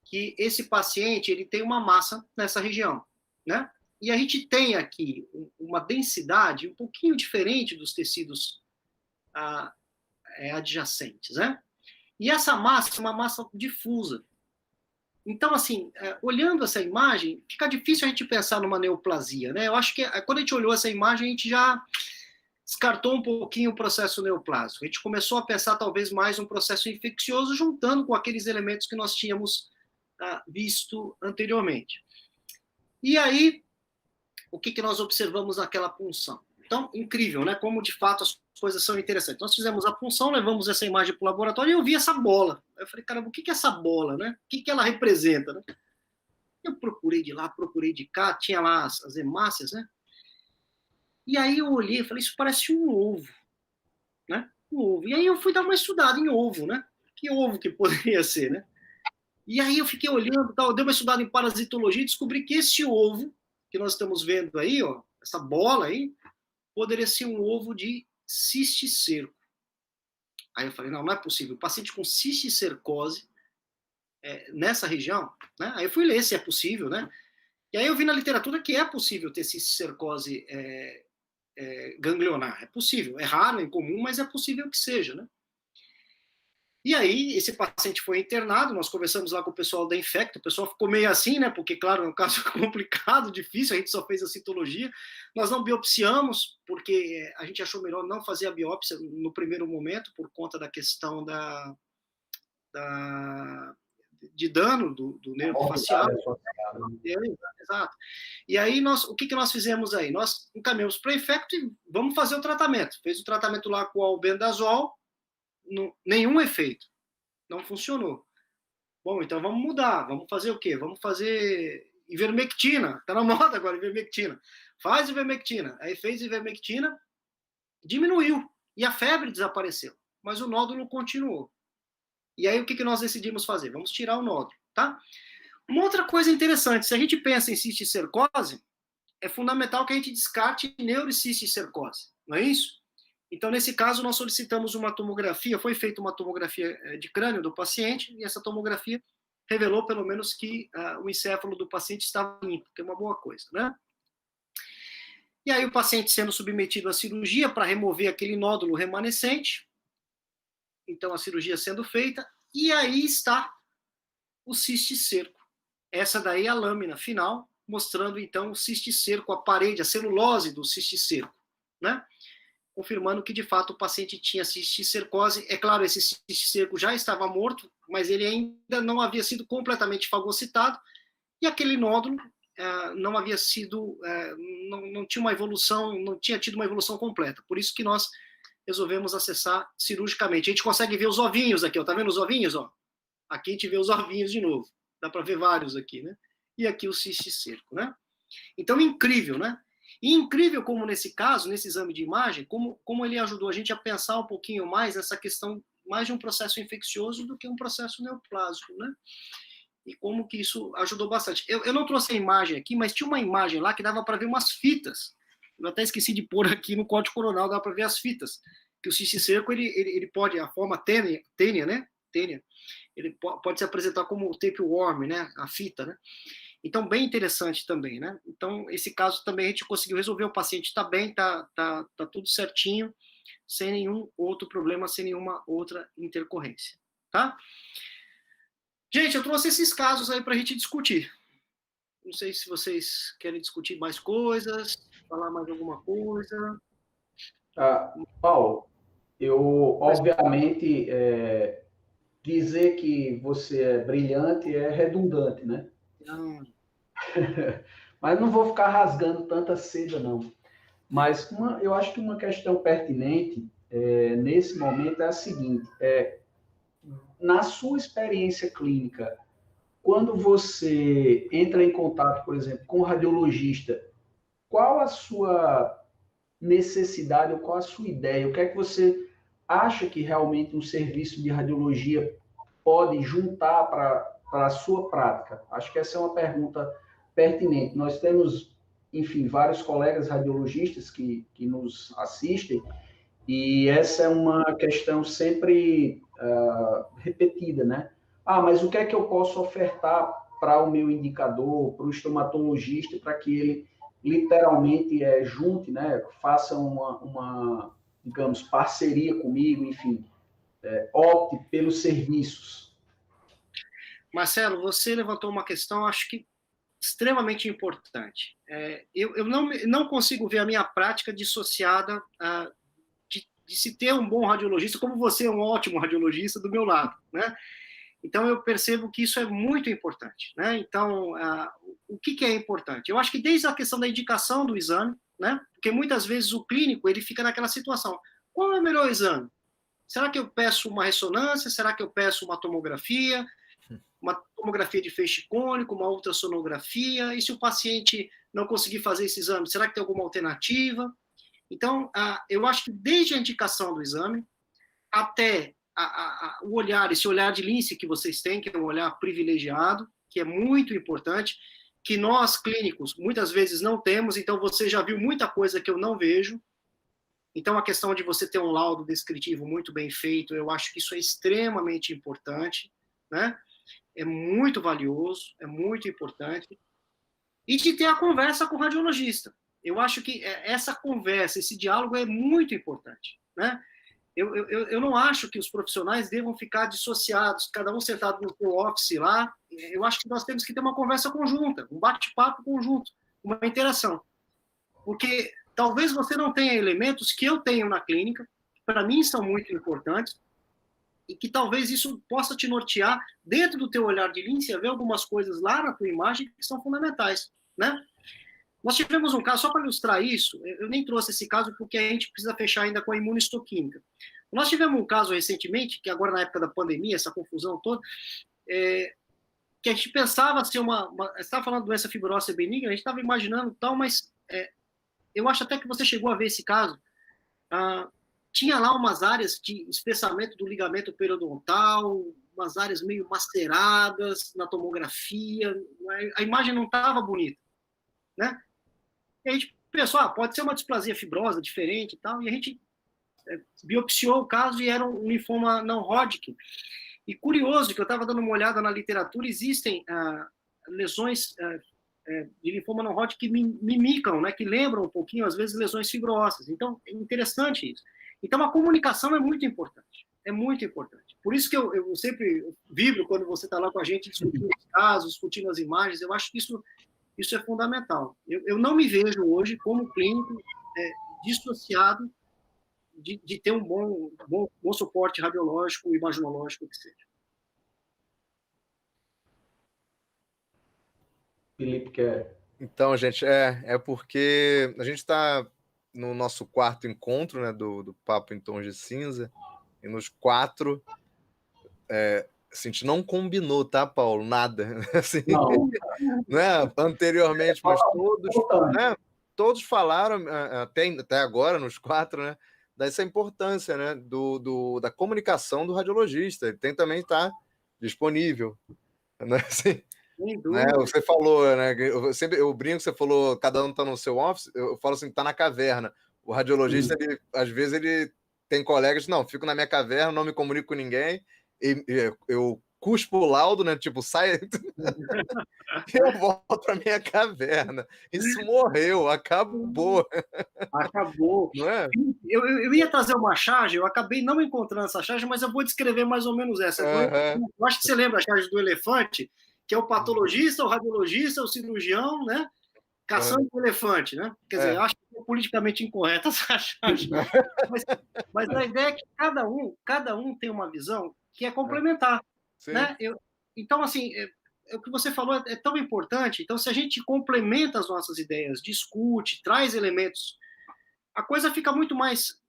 que esse paciente ele tem uma massa nessa região, né? E a gente tem aqui uma densidade um pouquinho diferente dos tecidos adjacentes, né? E essa massa é uma massa difusa. Então, assim, olhando essa imagem, fica difícil a gente pensar numa neoplasia, né? Eu acho que quando a gente olhou essa imagem, a gente já descartou um pouquinho o processo neoplásico. A gente começou a pensar talvez mais um processo infeccioso, juntando com aqueles elementos que nós tínhamos visto anteriormente. E aí, o que nós observamos naquela punção? Então, incrível, né? Como de fato as coisas são interessantes. Nós fizemos a punção, levamos essa imagem para o laboratório e eu vi essa bola. Eu falei, caramba, o que é essa bola, né? O que ela representa, né? Eu procurei de lá, procurei de cá, tinha lá as hemácias, né? E aí eu olhei e falei, isso parece um ovo, né? Um ovo. E aí eu fui dar uma estudada em ovo, né? Que ovo que poderia ser, né? E aí eu fiquei olhando, tal, dei uma estudada em parasitologia e descobri que esse ovo que nós estamos vendo aí, ó, essa bola aí, poderia ser um ovo de cisticerco. Aí eu falei, não é possível. O paciente com cisticercose nessa região, né? Aí eu fui ler se é possível, né? E aí eu vi na literatura que é possível ter cisticercose ganglionar. É possível. É raro, é incomum, mas é possível que seja, né? E aí, esse paciente foi internado, nós conversamos lá com o pessoal da Infecta, o pessoal ficou meio assim, né, porque, claro, é um caso complicado, difícil, a gente só fez a citologia, nós não biopsiamos, porque a gente achou melhor não fazer a biópsia no primeiro momento, por conta da questão de dano do nervo facial. Exato. E aí, o que nós fizemos aí? Nós encaminhamos para a Infecta e vamos fazer o tratamento. Fez o tratamento lá com o albendazol, nenhum efeito, não funcionou. Bom, então vamos mudar, vamos fazer o quê? Vamos fazer ivermectina, tá na moda agora, ivermectina. Faz ivermectina. Aí fez ivermectina, diminuiu, e a febre desapareceu, mas o nódulo continuou. E aí o que nós decidimos fazer? Vamos tirar o nódulo, tá? Uma outra coisa interessante, se a gente pensa em cisticercose, é fundamental que a gente descarte neurocisticercose, não é isso? Então, nesse caso, nós solicitamos uma tomografia, foi feita uma tomografia de crânio do paciente, e essa tomografia revelou, pelo menos, que o encéfalo do paciente estava limpo, que é uma boa coisa, né? E aí, o paciente sendo submetido à cirurgia para remover aquele nódulo remanescente, então, a cirurgia sendo feita, e aí está o cisticerco. Essa daí é a lâmina final, mostrando, então, o cisticerco, a parede, a celulose do cisticerco, né? Confirmando que, de fato, o paciente tinha cisticercose. É claro, esse cisticerco já estava morto, mas ele ainda não havia sido completamente fagocitado, e aquele nódulo não havia sido, não tinha uma evolução, não tinha tido uma evolução completa. Por isso que nós resolvemos acessar cirurgicamente. A gente consegue ver os ovinhos aqui, ó. Tá vendo os ovinhos, ó? Aqui a gente vê os ovinhos de novo. Dá para ver vários aqui, né? E aqui o cisticerco, né? Então, incrível, né? E incrível como nesse caso, nesse exame de imagem, como ele ajudou a gente a pensar um pouquinho mais nessa questão mais de um processo infeccioso do que um processo neoplásico, né? E como que isso ajudou bastante. Eu não trouxe a imagem aqui, mas tinha uma imagem lá que dava para ver umas fitas. Eu até esqueci de pôr aqui no córtico coronal, dá para ver as fitas. Que o cisticerco, ele pode, a forma tênia, né? Tênia, ele pode se apresentar como o tapeworm, né? A fita, né? Então, bem interessante também, né? Então, esse caso também a gente conseguiu resolver, o paciente está bem, tá tudo certinho, sem nenhum outro problema, sem nenhuma outra intercorrência, tá? Gente, eu trouxe esses casos aí para a gente discutir. Não sei se vocês querem discutir mais coisas, falar mais alguma coisa. Paulo, eu, obviamente, dizer que você é brilhante é redundante, né? Mas não vou ficar rasgando tanta seda, não. Mas eu acho que uma questão pertinente nesse momento é a seguinte: na sua experiência clínica, quando você entra em contato, por exemplo, com o radiologista, qual a sua necessidade ou qual a sua ideia? O que é que você acha que realmente um serviço de radiologia pode juntar para a sua prática? Acho que essa é uma pergunta pertinente. Nós temos, enfim, vários colegas radiologistas que nos assistem, e essa é uma questão sempre repetida, né? Mas o que é que eu posso ofertar para o meu indicador, para o estomatologista, para que ele literalmente junte, né? Faça uma, digamos, parceria comigo, enfim, opte pelos serviços. Marcelo, você levantou uma questão, acho que extremamente importante. Eu não consigo ver a minha prática dissociada de se ter um bom radiologista, como você é um ótimo radiologista do meu lado, né? Então, eu percebo que isso é muito importante, né? Então, o que é importante? Eu acho que desde a questão da indicação do exame, né? Porque muitas vezes o clínico, ele fica naquela situação. Qual é o melhor exame? Será que eu peço uma ressonância? Será que eu peço uma tomografia de feixe cônico, uma ultrassonografia? E se o paciente não conseguir fazer esse exame, será que tem alguma alternativa? Então, eu acho que desde a indicação do exame, até o olhar, esse olhar de lince que vocês têm, que é um olhar privilegiado, que é muito importante, que nós, clínicos, muitas vezes não temos, então você já viu muita coisa que eu não vejo. Então, a questão de você ter um laudo descritivo muito bem feito, eu acho que isso é extremamente importante, né? É muito valioso, é muito importante. E de ter a conversa com o radiologista. Eu acho que essa conversa, esse diálogo é muito importante, né? Eu não acho que os profissionais devam ficar dissociados, cada um sentado no seu office lá. Eu acho que nós temos que ter uma conversa conjunta, um bate-papo conjunto, uma interação. Porque talvez você não tenha elementos que eu tenho na clínica, que para mim são muito importantes, e que talvez isso possa te nortear dentro do teu olhar de lince, a ver algumas coisas lá na tua imagem que são fundamentais, né? Nós tivemos um caso, só para ilustrar isso, eu nem trouxe esse caso porque a gente precisa fechar ainda com a imunistoquímica. Nós tivemos um caso recentemente, que agora na época da pandemia, essa confusão toda, que a gente pensava ser você estava falando de doença fibrosa benigna, a gente estava imaginando tal, mas eu acho até que você chegou a ver esse caso. Tinha lá umas áreas de espessamento do ligamento periodontal, umas áreas meio maceradas na tomografia, a imagem não estava bonita, né? E a gente pensou, pode ser uma displasia fibrosa diferente e tal, e a gente biopsiou o caso e era um linfoma não Hodgkin. E curioso que eu estava dando uma olhada na literatura, existem lesões de linfoma não Hodgkin que mimicam, né, que lembram um pouquinho, às vezes, lesões fibrosas. Então, é interessante isso. Então, a comunicação é muito importante. É muito importante. Por isso que eu sempre vibro quando você está lá com a gente discutindo os casos, discutindo as imagens. Eu acho que isso é fundamental. Eu não me vejo hoje como clínico dissociado de ter um bom suporte radiológico e imaginológico que seja. Felipe quer. Então, gente, é porque a gente está no nosso quarto encontro, né, do Papo em Tons de Cinza, e nos 4, a gente não combinou, tá, Paulo? Nada. Assim, Não. Né? Anteriormente, mas todos falaram, até agora, nos 4, né, dessa importância, né, da comunicação do radiologista. Ele tem também estar disponível. Né? Assim, né? Você falou, né? Eu brinco, você falou, cada um está no seu office, eu falo assim, está na caverna. O radiologista, às vezes, ele tem colegas, não, fico na minha caverna, não me comunico com ninguém, e eu cuspo o laudo, né? Tipo, sai. Eu volto para minha caverna. Isso morreu, acabou. Acabou. Não é? Eu ia trazer uma charge, eu acabei não encontrando essa charge, mas eu vou descrever mais ou menos essa. Eu acho que você lembra a charge do elefante, que é o patologista, o radiologista, o cirurgião, né? Caçando o elefante, né? Quer dizer, eu acho que é politicamente incorreta essa charge. Mas a ideia é que cada um tem uma visão que é complementar. Né? Então, assim, o que você falou é tão importante. Então, se a gente complementa as nossas ideias, discute, traz elementos, a coisa fica muito mais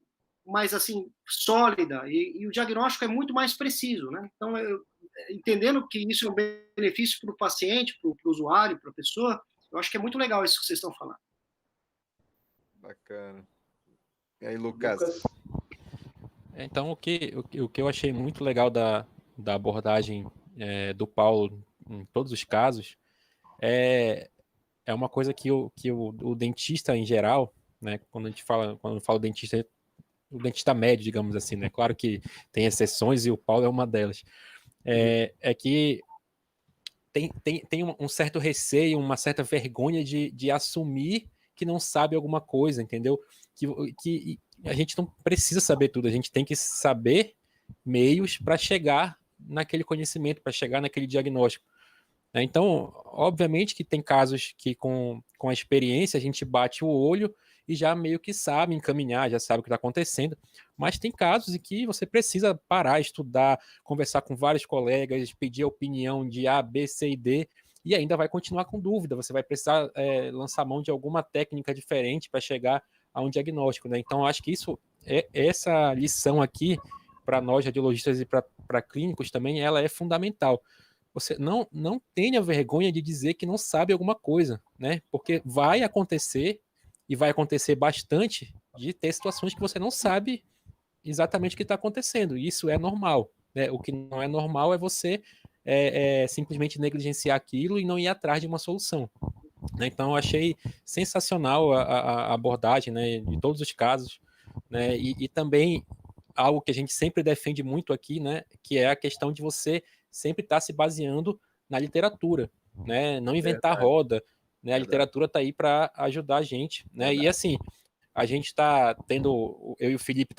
assim, sólida e o diagnóstico é muito mais preciso. Né? Então, entendendo que isso é um benefício para o paciente, para o usuário, para a pessoa, eu acho que é muito legal isso que vocês estão falando. Bacana. E aí, Lucas? Então, o que eu achei muito legal da abordagem do Paulo em todos os casos é uma coisa que o dentista em geral, né, quando eu falo dentista, o dentista médio, digamos assim, né, claro que tem exceções e o Paulo é uma delas, é que tem um certo receio, uma certa vergonha de assumir que não sabe alguma coisa, entendeu? Que a gente não precisa saber tudo, a gente tem que saber meios para chegar naquele conhecimento, para chegar naquele diagnóstico. Então, obviamente que tem casos que com a experiência a gente bate o olho e já meio que sabe encaminhar, já sabe o que está acontecendo, mas tem casos em que você precisa parar, estudar, conversar com vários colegas, pedir a opinião de A, B, C e D, e ainda vai continuar com dúvida, você vai precisar lançar mão de alguma técnica diferente para chegar a um diagnóstico, né? Então, acho que essa lição aqui, para nós radiologistas e para clínicos também, ela é fundamental. Você não tenha vergonha de dizer que não sabe alguma coisa, né? Porque vai acontecer, e vai acontecer bastante, de ter situações que você não sabe exatamente o que está acontecendo. Isso é normal, né? O que não é normal é você simplesmente negligenciar aquilo e não ir atrás de uma solução. Né? Então, eu achei sensacional a abordagem, né, de todos os casos, né? E também algo que a gente sempre defende muito aqui, né, que é a questão de você sempre estar se baseando na literatura, né? Não inventar roda, né? A literatura está aí para ajudar a gente, né? E assim, a gente está tendo, eu e o Felipe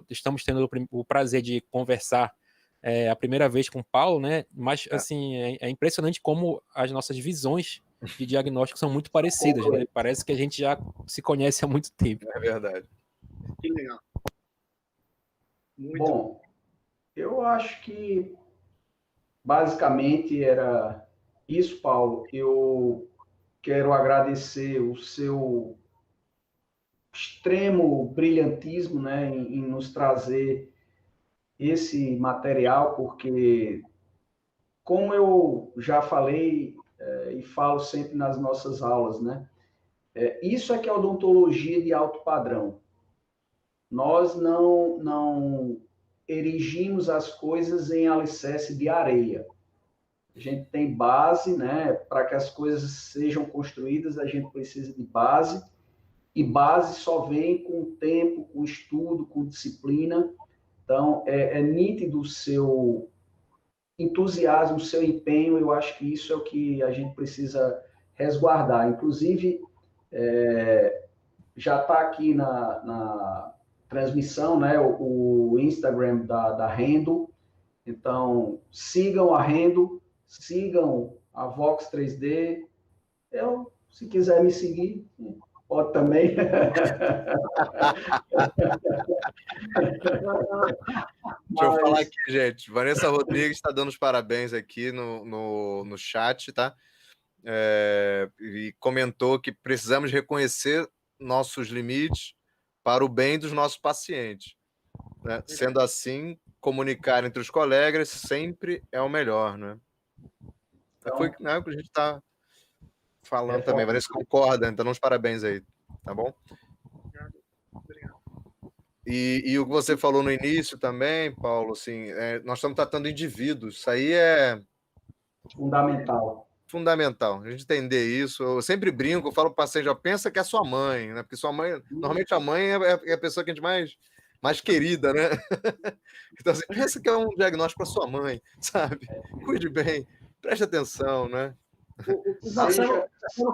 estamos tendo o prazer de conversar a primeira vez com o Paulo, né? Mas assim, é impressionante como as nossas visões de diagnóstico são muito parecidas, né? Parece que a gente já se conhece há muito tempo. É verdade. Que legal. Muito Bom, eu acho que basicamente era isso, Paulo. Eu quero agradecer o seu extremo brilhantismo, né, em nos trazer esse material, porque, como eu já falei e falo sempre nas nossas aulas, né, isso é que é odontologia de alto padrão. Nós não erigimos as coisas em alicerce de areia. A gente tem base, né? Para que as coisas sejam construídas, a gente precisa de base. E base só vem com tempo, com estudo, com disciplina. Então, é nítido o seu entusiasmo, o seu empenho. Eu acho que isso é o que a gente precisa resguardar. Inclusive, já está aqui na transmissão, né? O Instagram da Rendo. Então, sigam a Rendo, sigam a Vox 3D. Eu, se quiser me seguir, pode também. Deixa eu falar aqui, gente. Vanessa Rodrigues está dando os parabéns aqui no chat, tá? E comentou que precisamos reconhecer nossos limites para o bem dos nossos pacientes. Né? Sendo assim, comunicar entre os colegas sempre é o melhor, né? Então, foi, né, o que a gente está falando também. Vanessa concorda, então dá uns parabéns aí, tá bom? obrigado. E o que você falou no início também, Paulo, assim, nós estamos tratando indivíduos, isso aí é fundamental, a gente entender isso. Eu sempre brinco, eu falo para o paciente, já pensa que é sua mãe, né? Porque sua mãe, normalmente a mãe é a pessoa que a gente mais querida, né? Então, assim, pensa que é um diagnóstico para sua mãe, sabe? Cuide bem, preste atenção, né? O Marcelo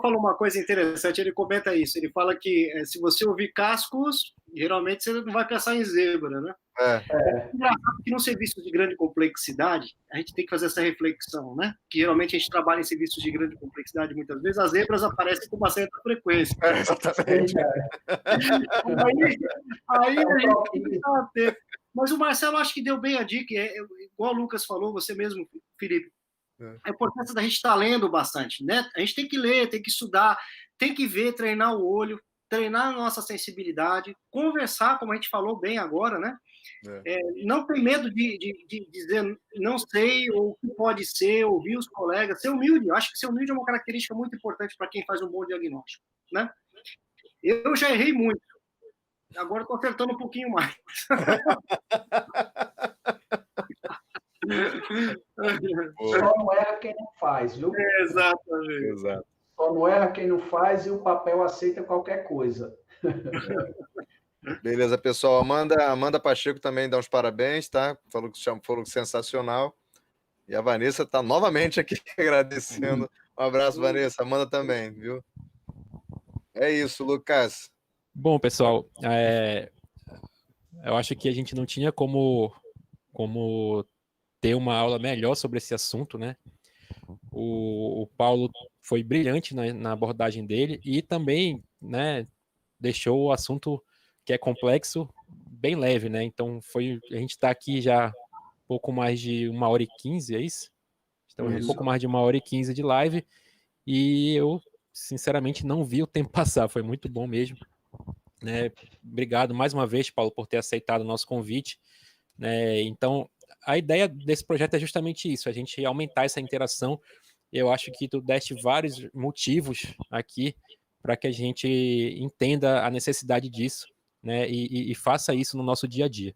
falou uma coisa interessante, ele comenta isso, ele fala que se você ouvir cascos, geralmente você não vai pensar em zebra, né? É engraçado que num serviço de grande complexidade, a gente tem que fazer essa reflexão, né? Que geralmente a gente trabalha em serviços de grande complexidade, muitas vezes as zebras aparecem com uma certa frequência. Exatamente. Aí a gente tem que estar atento. Mas o Marcelo acho que deu bem a dica, igual o Lucas falou, você mesmo, Felipe, a importância da gente estar lendo bastante, né? A gente tem que ler, tem que estudar, tem que ver, treinar o olho, treinar a nossa sensibilidade, conversar, como a gente falou bem agora, né? Não tem medo de dizer não sei, ou o que pode ser, ouvir os colegas, ser humilde. Eu acho que ser humilde é uma característica muito importante para quem faz um bom diagnóstico, né? Eu já errei muito, agora estou acertando um pouquinho mais. Só não erra quem não faz, viu? Exatamente. Exato. Só não erra quem não faz e o papel aceita qualquer coisa. Beleza, pessoal. Amanda Pacheco também dá uns parabéns, tá? Falou que sensacional. E a Vanessa está novamente aqui agradecendo. Um abraço, Vanessa. Amanda também, viu? É isso, Lucas. Bom, pessoal, eu acho que a gente não tinha como ter uma aula melhor sobre esse assunto, né? O Paulo foi brilhante na abordagem dele e também, né, deixou o assunto que é complexo bem leve, né? Então a gente está aqui já pouco mais de 1h15, é isso? Então, um pouco mais de 1h15 de live e eu, sinceramente, não vi o tempo passar, foi muito bom mesmo. Né? Obrigado mais uma vez, Paulo, por ter aceitado o nosso convite. Né? Então, a ideia desse projeto é justamente isso, a gente aumentar essa interação. Eu acho que tu deste vários motivos aqui para que a gente entenda a necessidade disso, né? E faça isso no nosso dia a dia.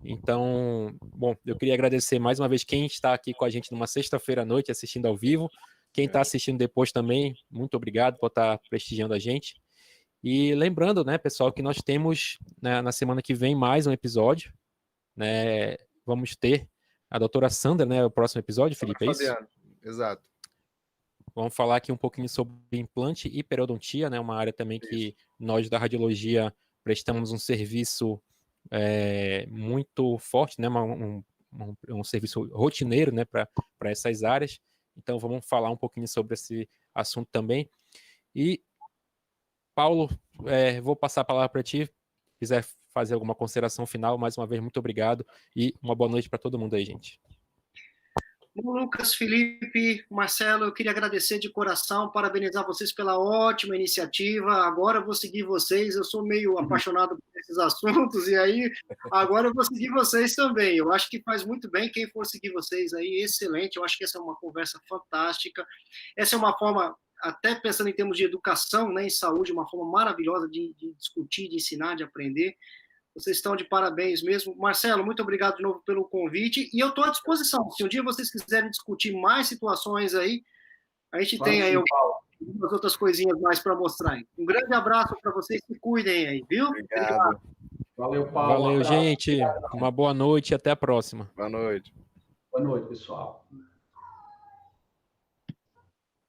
Então, bom, eu queria agradecer mais uma vez quem está aqui com a gente numa sexta-feira à noite assistindo ao vivo. Quem está assistindo depois também, muito obrigado por estar prestigiando a gente. E lembrando, né, pessoal, que nós temos, né, na semana que vem mais um episódio, né? Vamos ter a doutora Sandra, né, o próximo episódio, Felipe, é isso? Exato. Vamos falar aqui um pouquinho sobre implante e periodontia, né, uma área também que nós da radiologia prestamos um serviço muito forte, né, um serviço rotineiro, né, para essas áreas. Então vamos falar um pouquinho sobre esse assunto também. E Paulo, vou passar a palavra para ti. Se quiser fazer alguma consideração final, mais uma vez, muito obrigado e uma boa noite para todo mundo aí, gente. Lucas, Felipe, Marcelo, eu queria agradecer de coração, parabenizar vocês pela ótima iniciativa. Agora eu vou seguir vocês, eu sou meio apaixonado por esses assuntos, e aí agora eu vou seguir vocês também. Eu acho que faz muito bem quem for seguir vocês aí, excelente. Eu acho que essa é uma conversa fantástica. Essa é uma forma, até pensando em termos de educação, né, em saúde, uma forma maravilhosa de discutir, de ensinar, de aprender. Vocês estão de parabéns mesmo. Marcelo, muito obrigado de novo pelo convite. E eu estou à disposição. Se um dia vocês quiserem discutir mais situações aí, a gente tem aí algumas outras coisinhas mais para mostrar. Um grande abraço para vocês. Se cuidem aí, viu? Obrigado. Valeu, Paulo. Valeu, gente. Uma boa noite e até a próxima. Boa noite. Boa noite, pessoal.